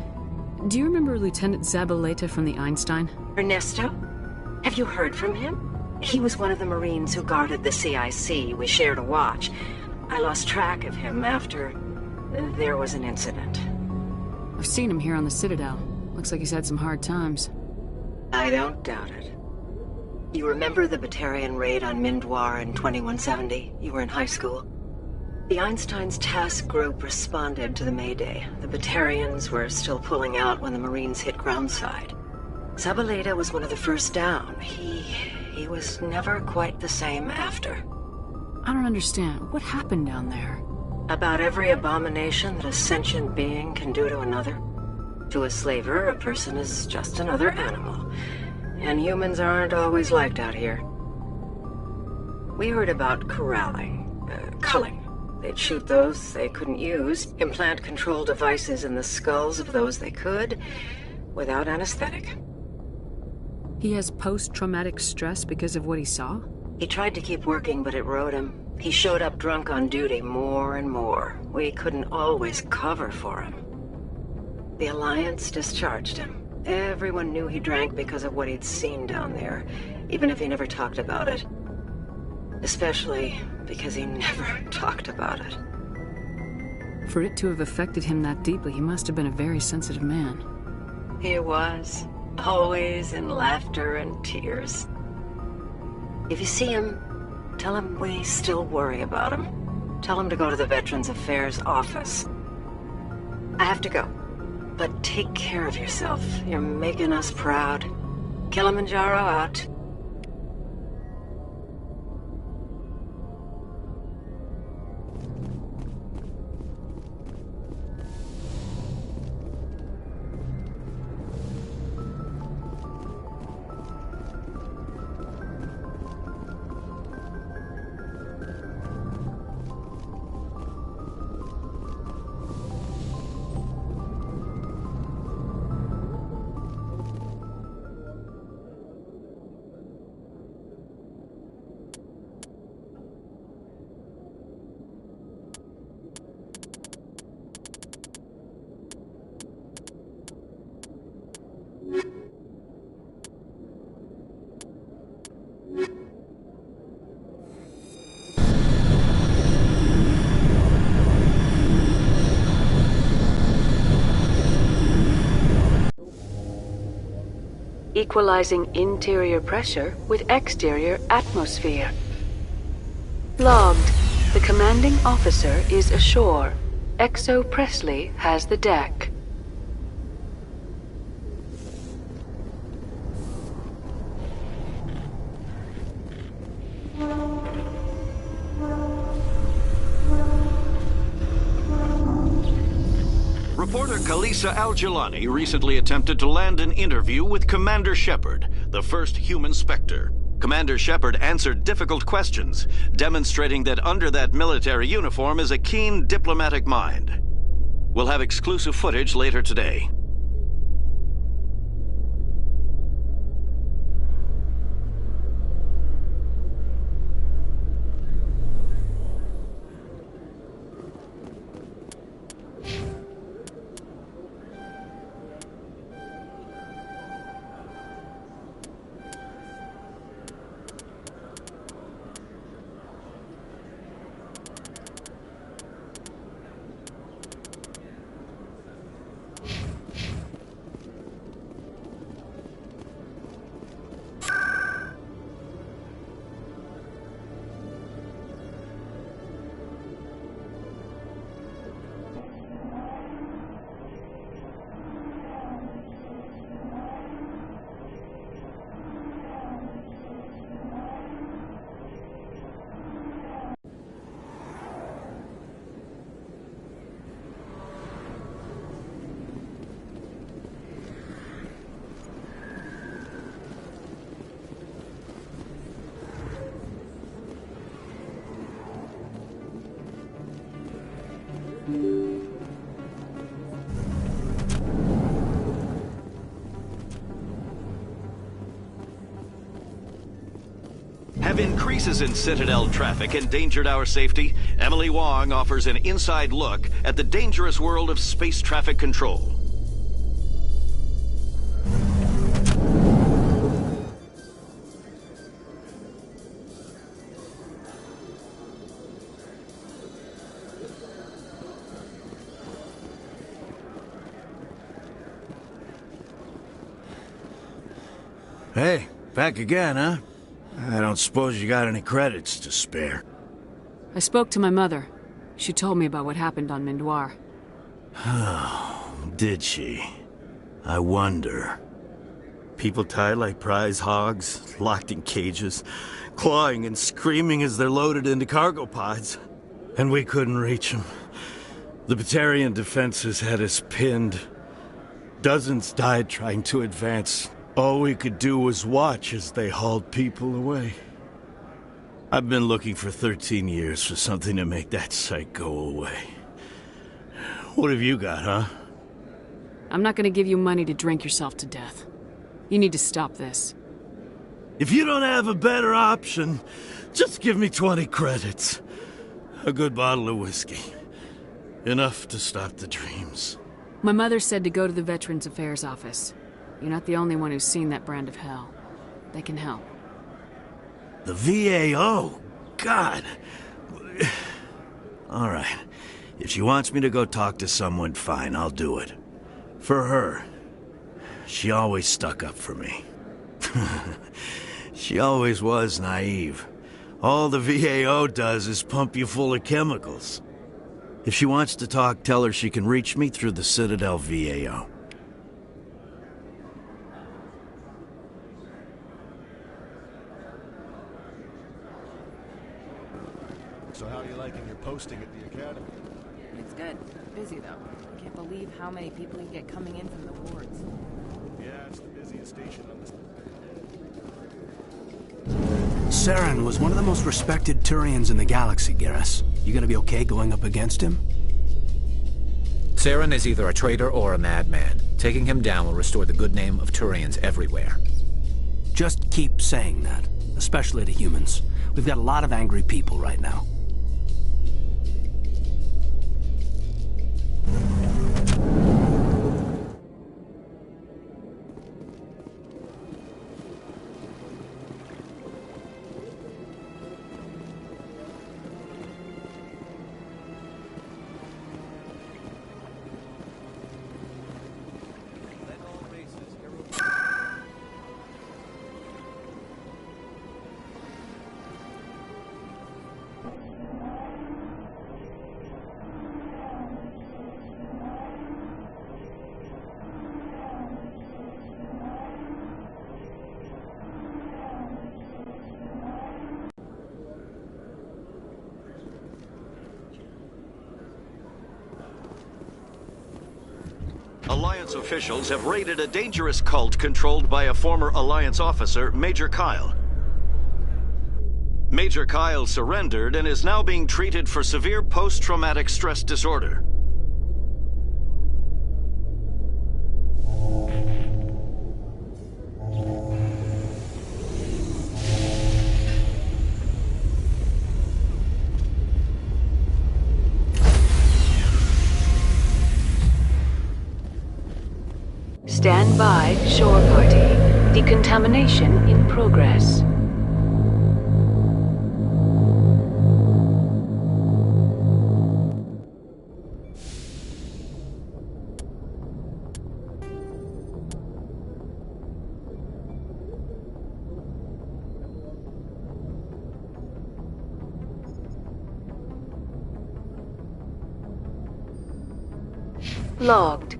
Do you remember Lieutenant Zabaleta from the Einstein? Ernesto? Have you heard from him? He was one of the Marines who guarded the CIC. We shared a watch. I lost track of him after there was an incident. I've seen him here on the Citadel. Looks like he's had some hard times. I don't doubt it. You remember the Batarian raid on Mindwar in 2170? You were in high school. The Einstein's task group responded to the Mayday. The Batarians were still pulling out when the Marines hit groundside. Zabaleta was one of the first down. He was never quite the same after. I don't understand. What happened down there? About every abomination that a sentient being can do to another. To a slaver, a person is just another animal. And humans aren't always liked out here. We heard about culling. They'd shoot those they couldn't use, implant control devices in the skulls of those they could, without anesthetic. He has post-traumatic stress because of what he saw? He tried to keep working, but it rode him. He showed up drunk on duty more and more. We couldn't always cover for him. The Alliance discharged him. Everyone knew he drank because of what he'd seen down there, even if he never talked about it. Especially because he never talked about it. For it to have affected him that deeply, he must have been a very sensitive man. He was. Always in laughter and tears. If you see him, tell him we still worry about him. Tell him to go to the Veterans Affairs office. I have to go. But take care of yourself. You're making us proud. Kilimanjaro out. Equalizing interior pressure with exterior atmosphere. Logged. The commanding officer is ashore. Exo Presley has the deck. Reporter Kalisa Al-Jilani recently attempted to land an interview with Commander Shepard, the first human Spectre. Commander Shepard answered difficult questions, demonstrating that under that military uniform is a keen diplomatic mind. We'll have exclusive footage later today. With increases in Citadel traffic endangered our safety, Emily Wong offers an inside look at the dangerous world of space traffic control. Hey, back again, huh? I don't suppose you got any credits to spare. I spoke to my mother. She told me about what happened on Mindoir. Oh, did she? I wonder. People tied like prize hogs, locked in cages, clawing and screaming as they're loaded into cargo pods. And we couldn't reach them. The Batarian defenses had us pinned. Dozens died trying to advance. All we could do was watch as they hauled people away. I've been looking for 13 years for something to make that sight go away. What have you got, huh? I'm not gonna give you money to drink yourself to death. You need to stop this. If you don't have a better option, just give me 20 credits. A good bottle of whiskey. Enough to stop the dreams. My mother said to go to the Veterans Affairs office. You're not the only one who's seen that brand of hell. They can help. The VAO? God. All right. If she wants me to go talk to someone, fine, I'll do it. For her. She always stuck up for me. She always was naive. All the VAO does is pump you full of chemicals. If she wants to talk, tell her she can reach me through the Citadel VAO. So how are you liking your posting at the academy? It's good. Busy, though. Can't believe how many people you get coming in from the wards. Yeah, it's the busiest station on the... Saren was one of the most respected Turians in the galaxy, Garrus. You gonna be okay going up against him? Saren is either a traitor or a madman. Taking him down will restore the good name of Turians everywhere. Just keep saying that, especially to humans. We've got a lot of angry people right now. Alliance officials have raided a dangerous cult controlled by a former Alliance officer, Major Kyle. Major Kyle surrendered and is now being treated for severe post-traumatic stress disorder. Stand by, shore party. Decontamination in progress. Logged.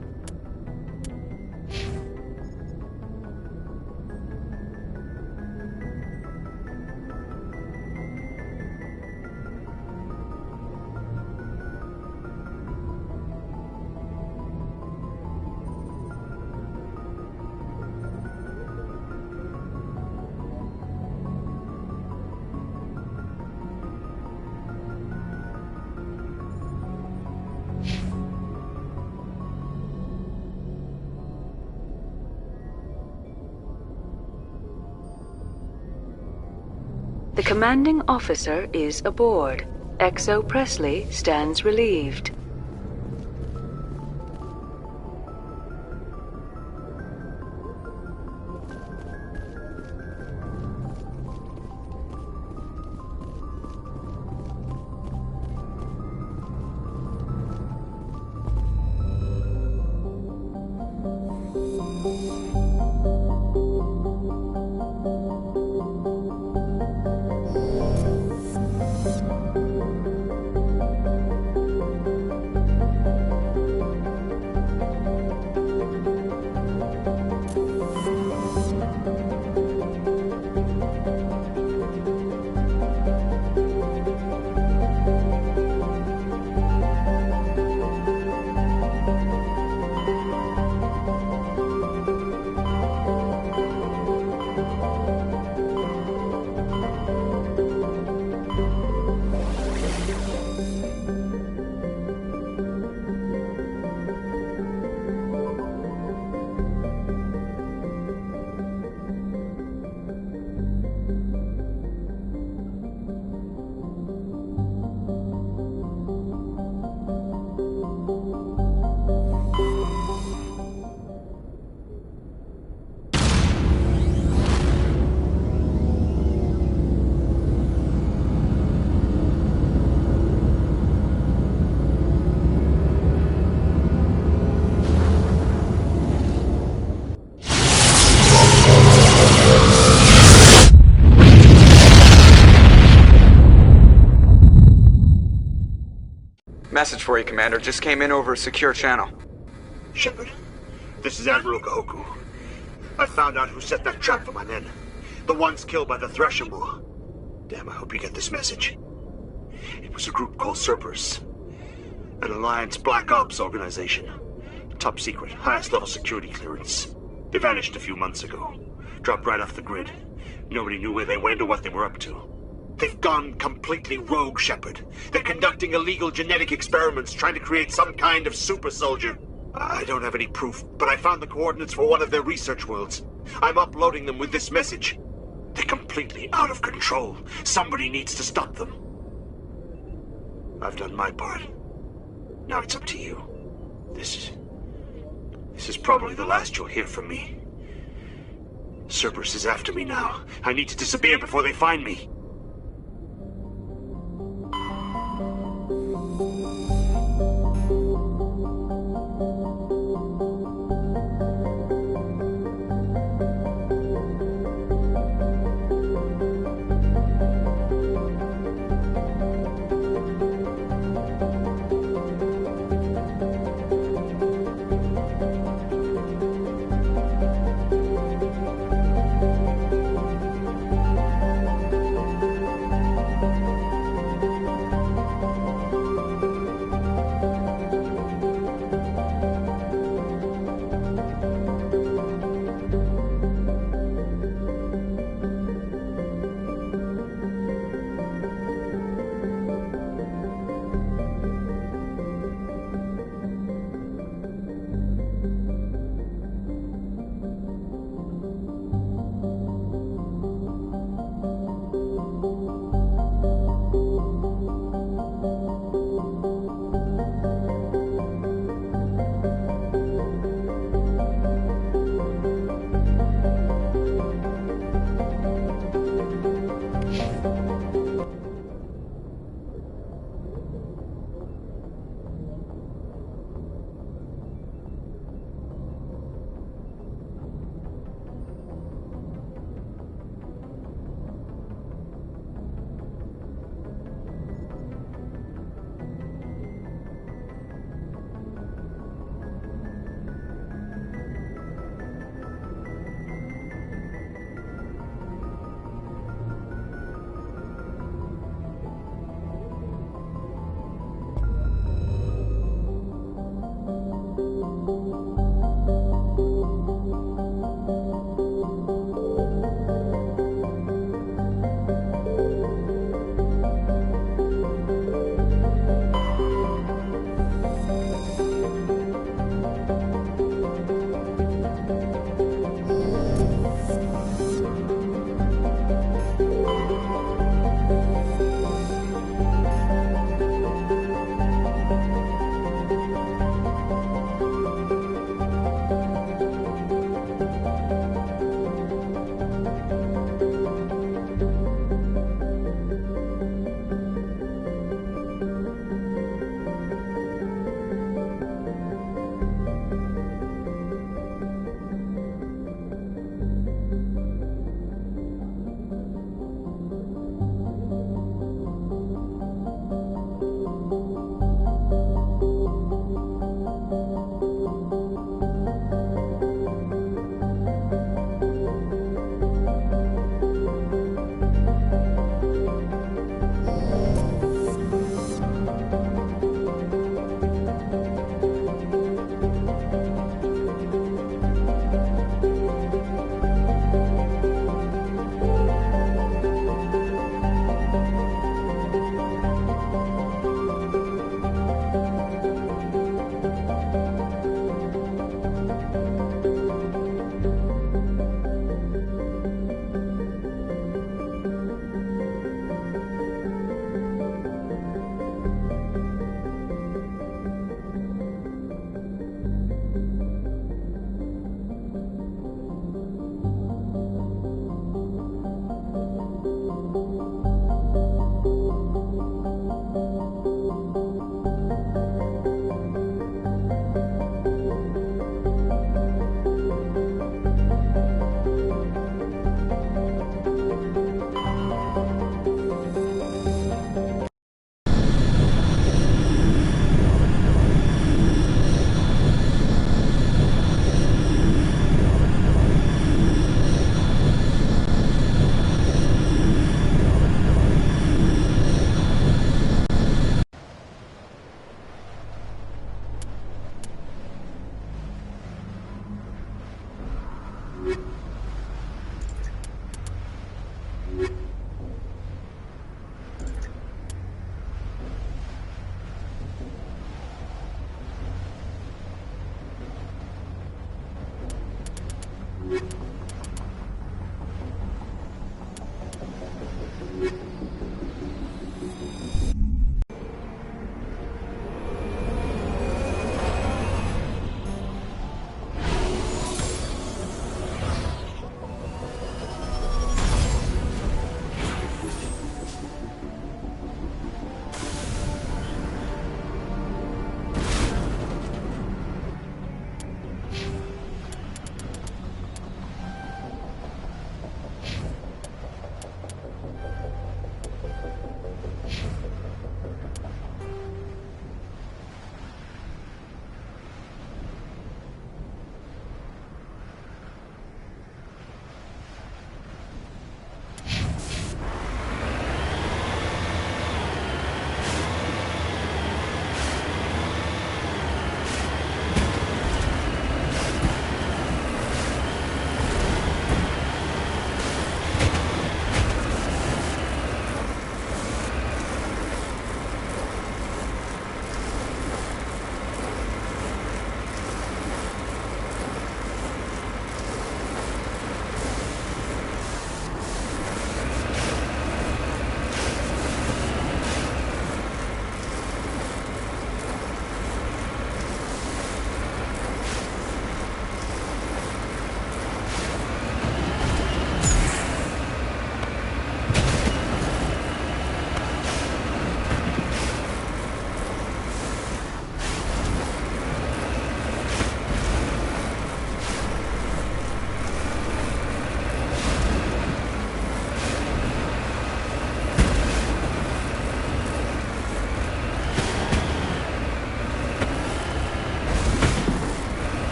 The commanding officer is aboard. XO Presley stands relieved. Message for you, Commander. Just came in over a secure channel. Shepard, this is Admiral Goku. I found out who set that trap for my men. The ones killed by the Therum. Damn, I hope you get this message. It was a group called Cerberus. An Alliance Black Ops organization. Top secret, highest level security clearance. They vanished a few months ago. Dropped right off the grid. Nobody knew where they went or what they were up to. They've gone completely rogue, Shepard. They're conducting illegal genetic experiments, trying to create some kind of super soldier. I don't have any proof, but I found the coordinates for one of their research worlds. I'm uploading them with this message. They're completely out of control. Somebody needs to stop them. I've done my part. Now it's up to you. This is probably the last you'll hear from me. Cerberus is after me now. I need to disappear before they find me.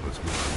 Let's move.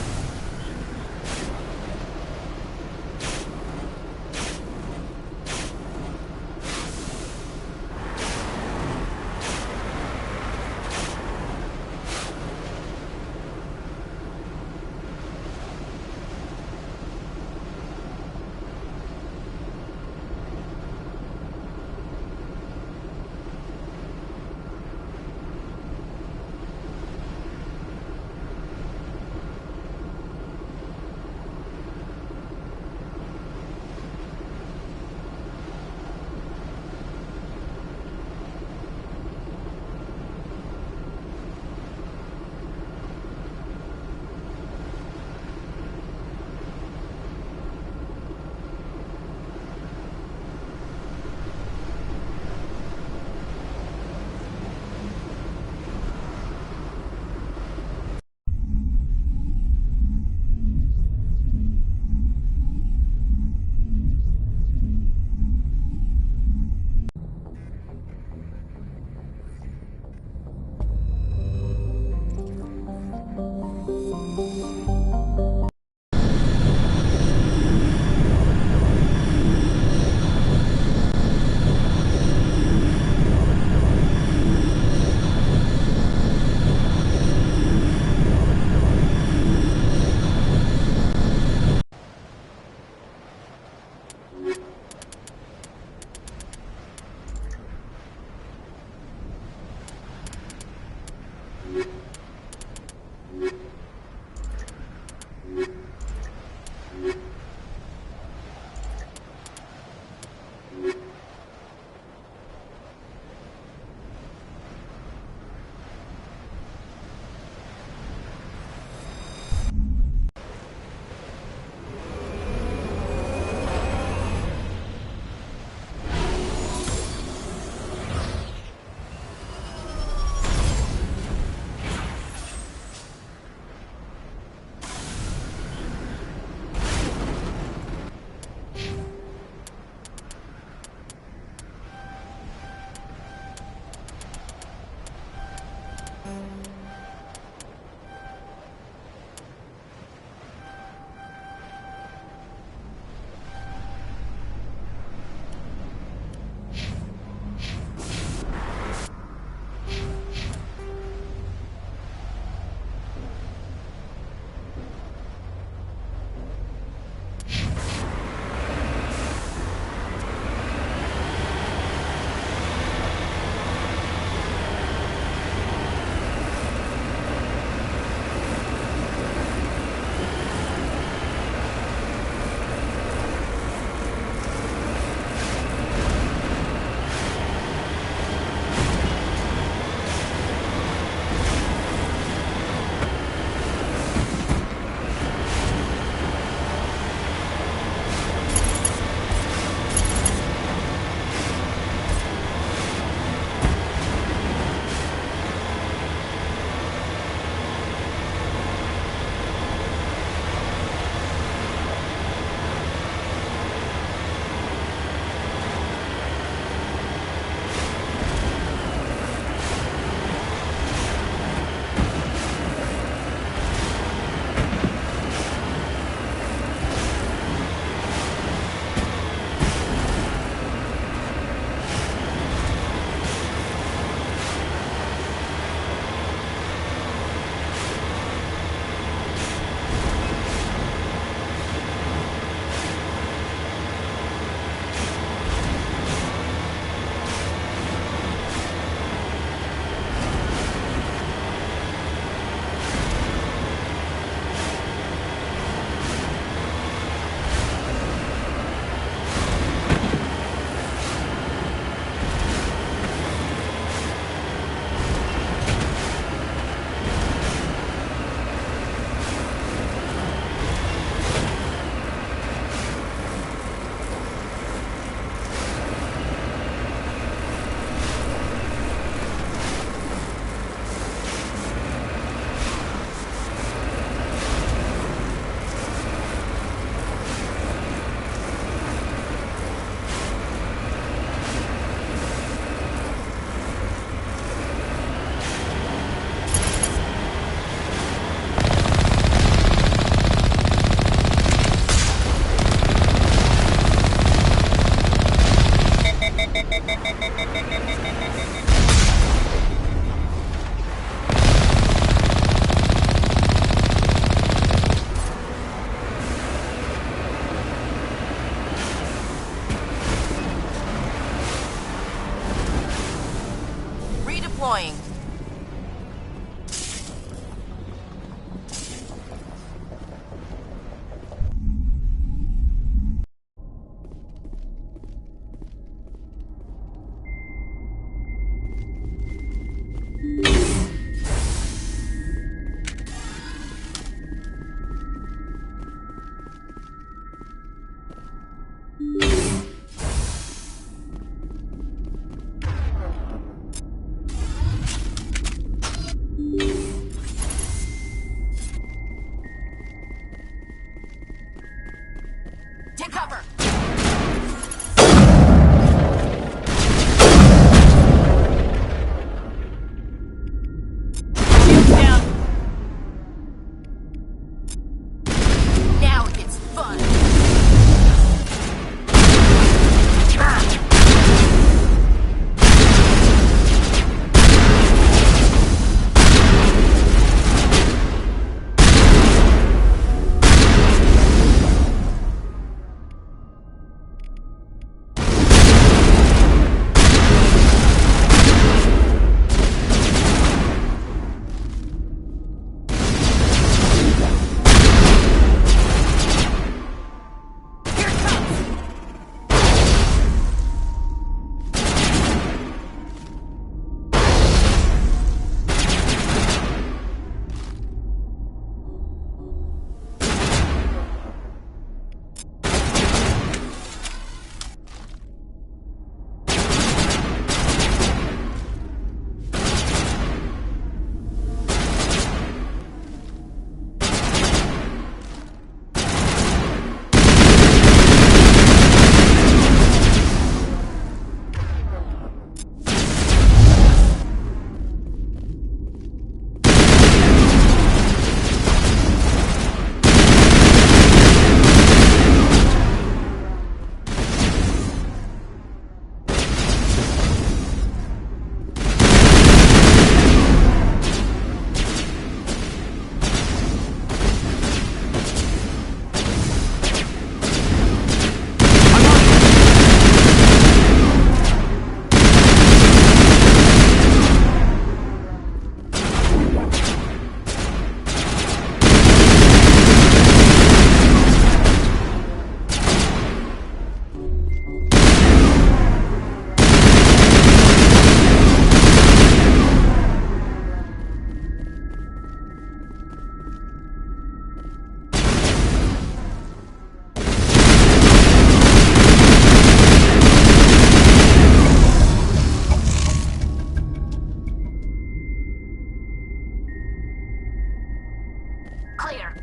clear.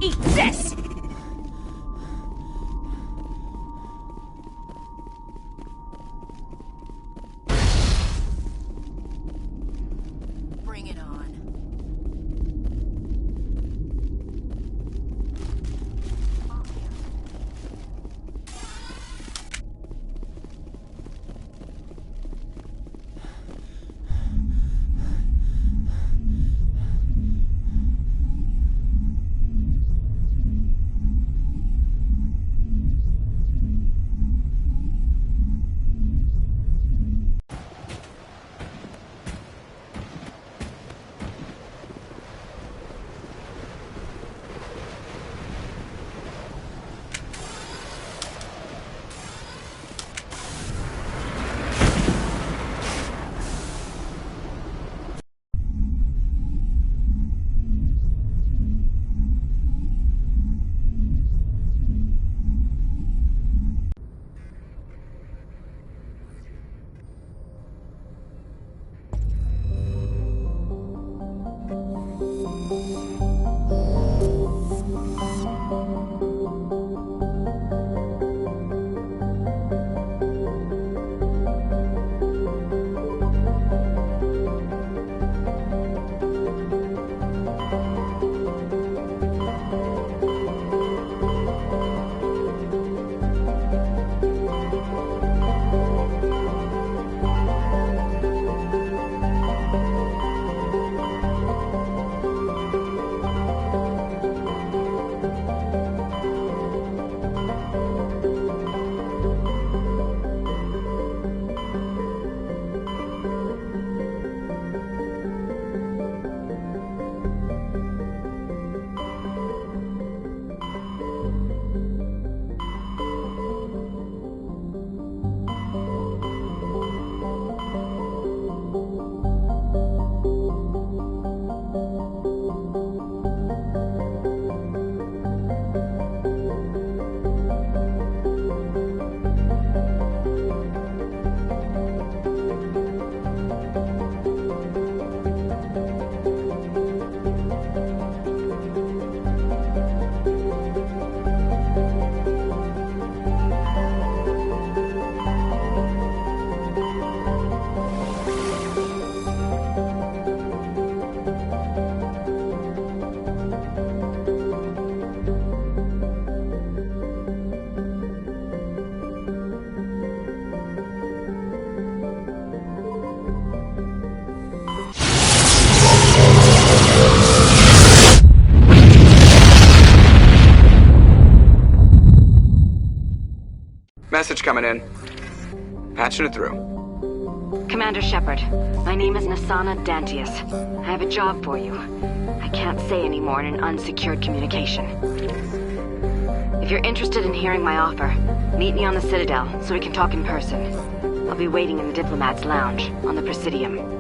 Eat this! Bring it on. Message coming in. Patching it through. Commander Shepard, my name is Nasana Dantius. I have a job for you. I can't say any more in an unsecured communication. If you're interested in hearing my offer, meet me on the Citadel so we can talk in person. I'll be waiting in the Diplomat's Lounge on the Presidium.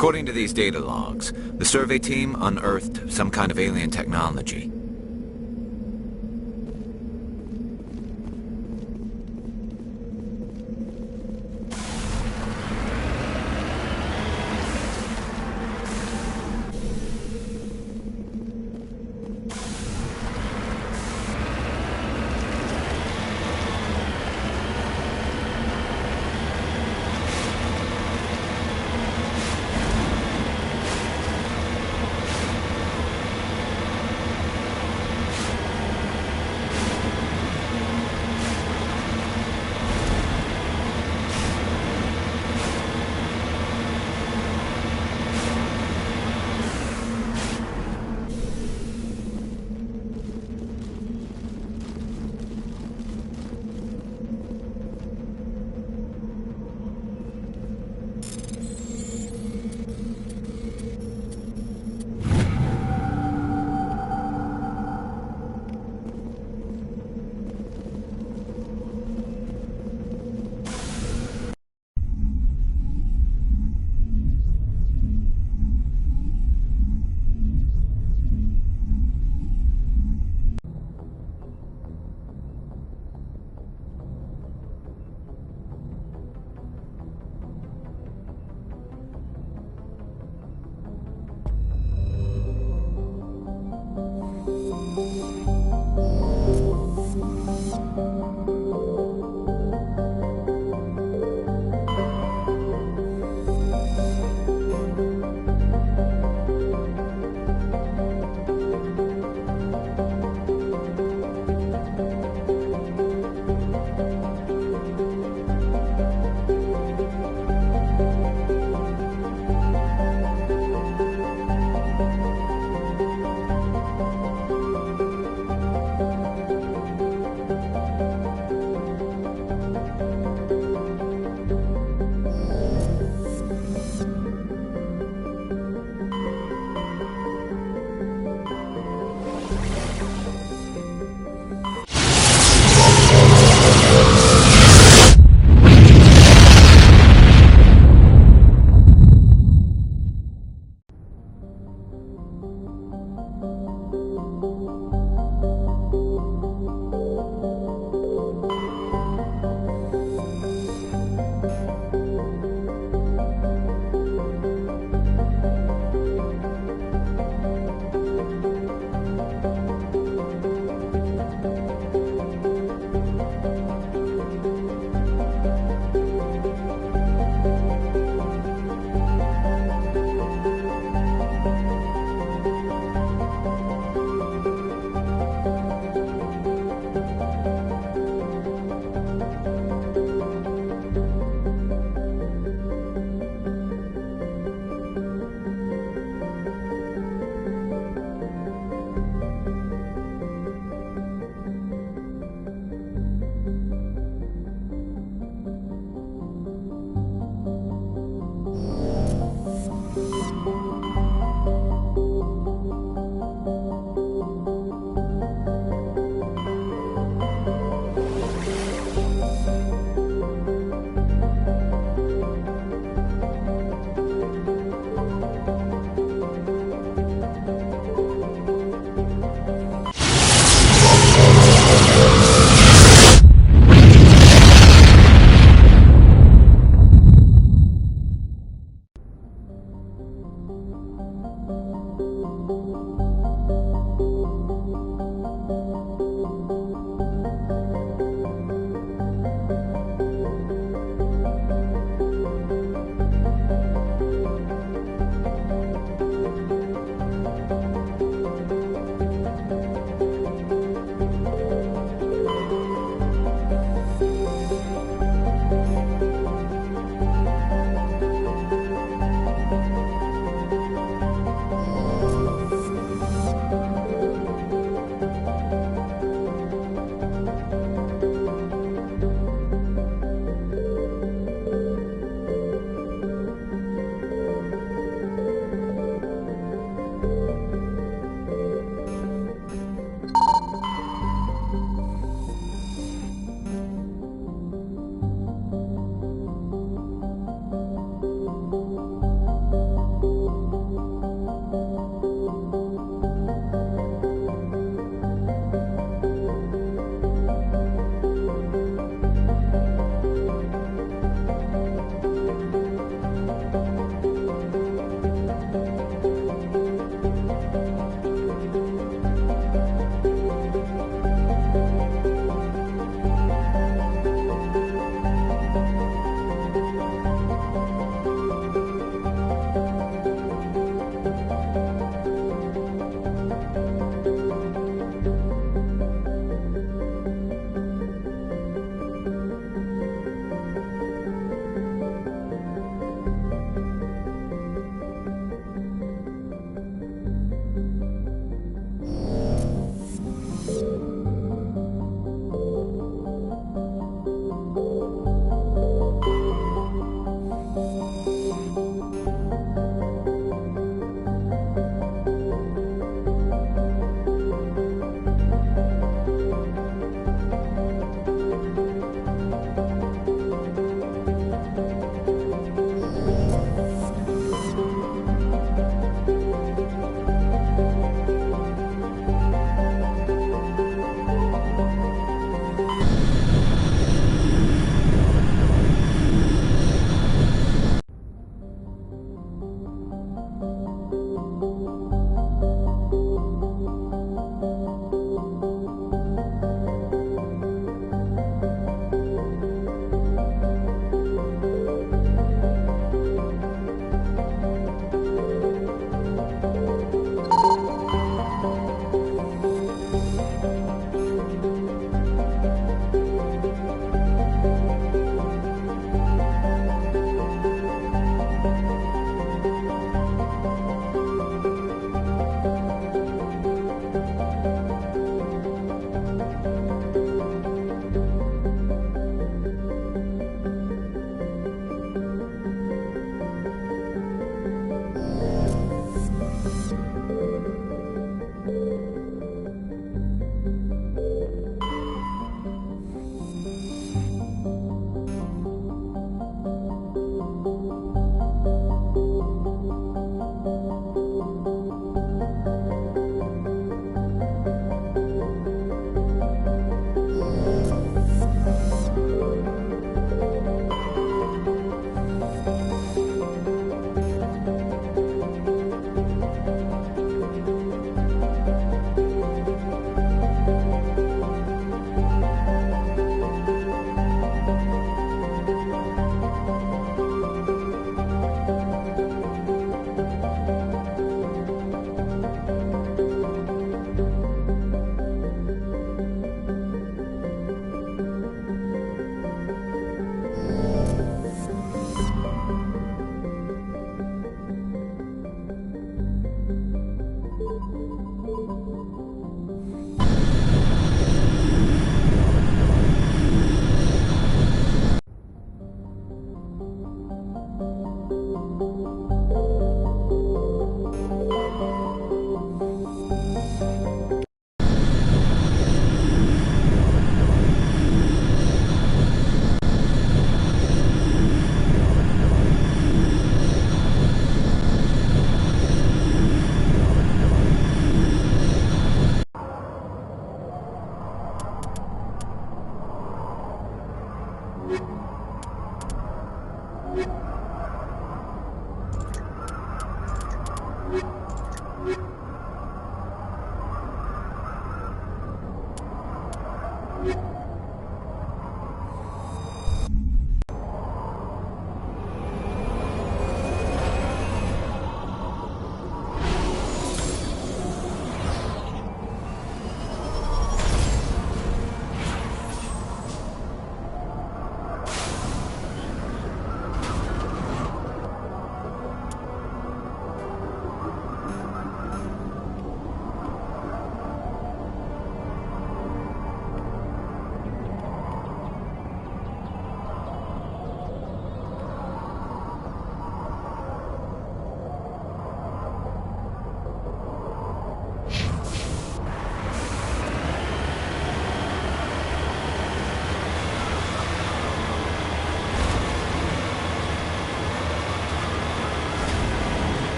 According to these data logs, the survey team unearthed some kind of alien technology.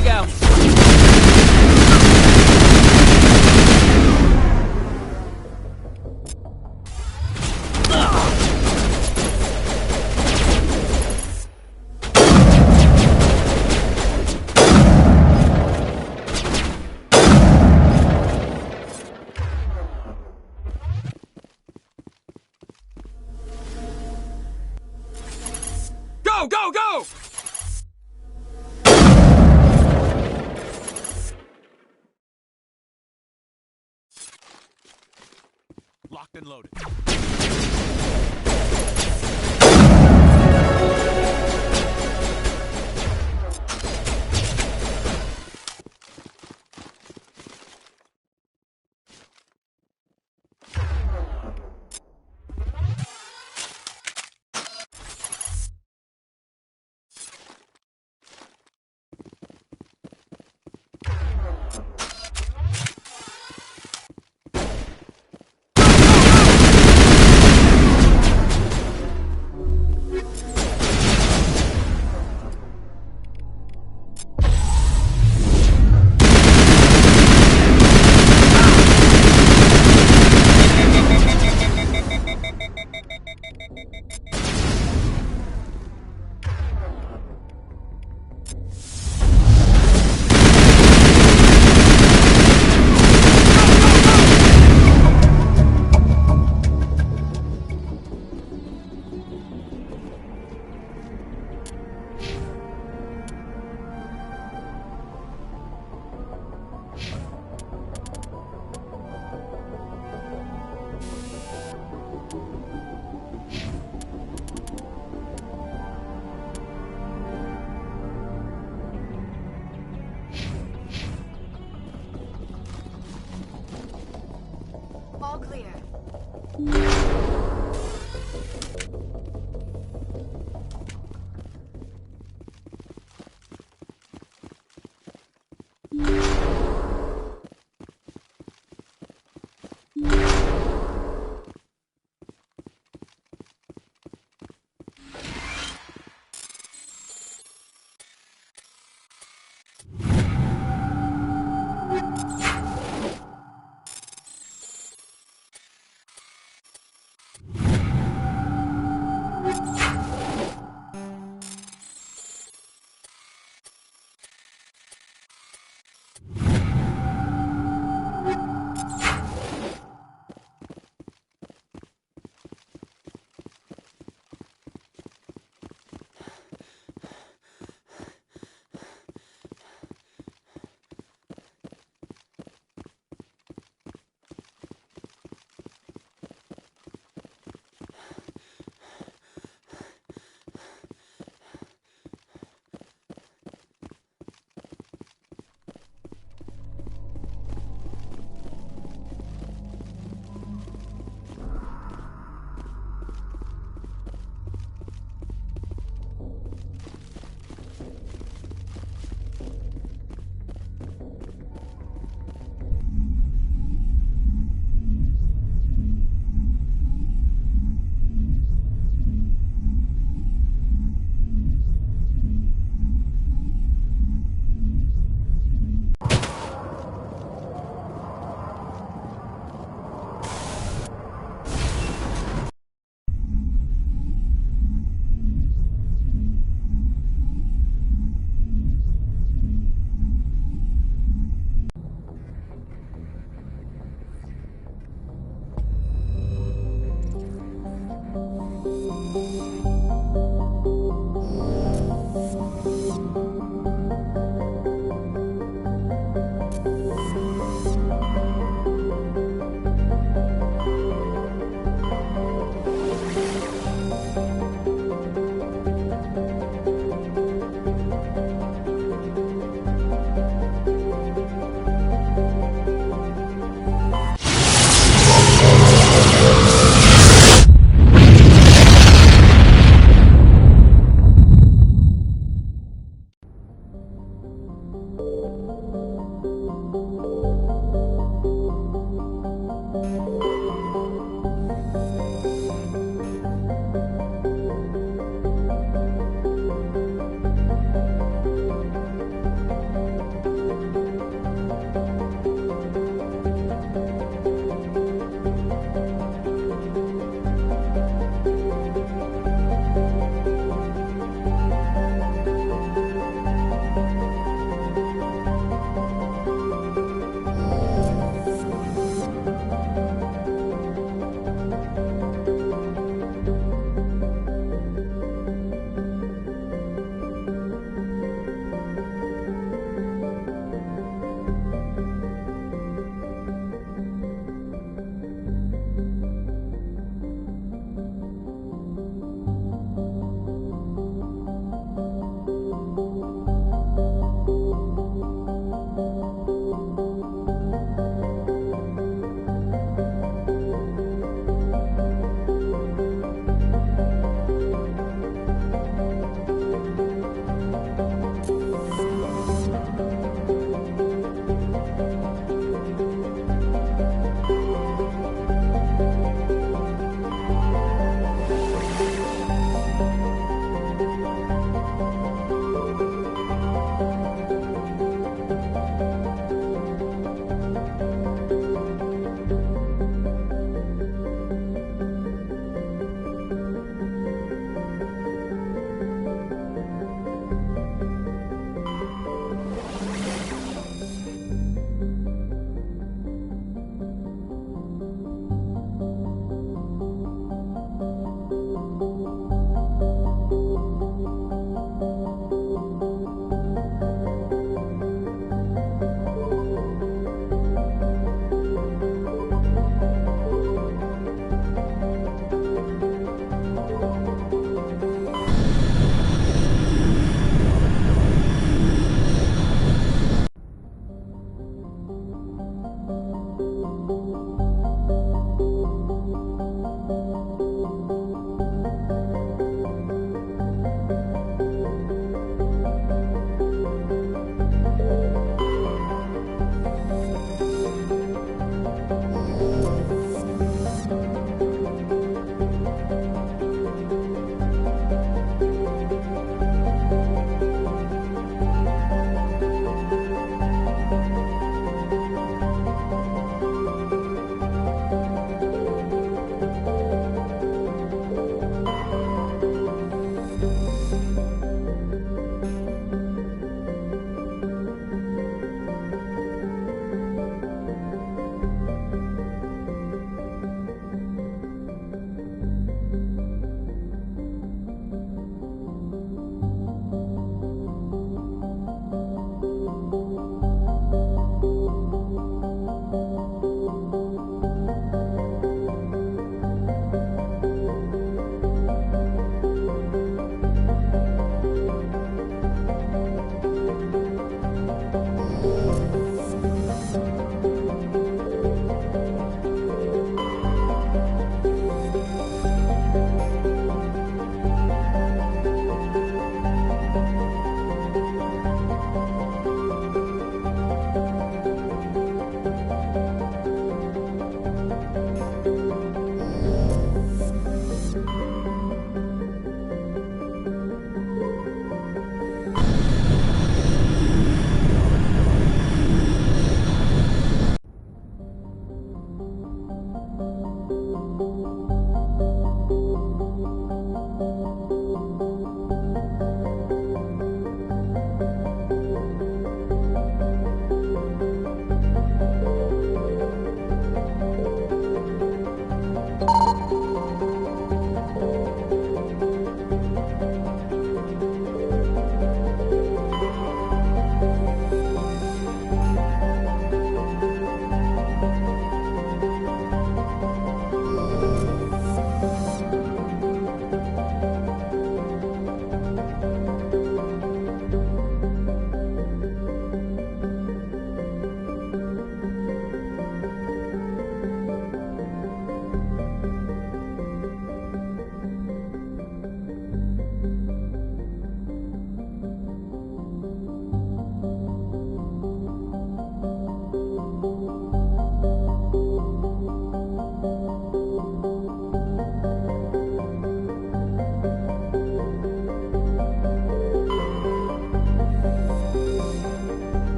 to go. Go, go, go!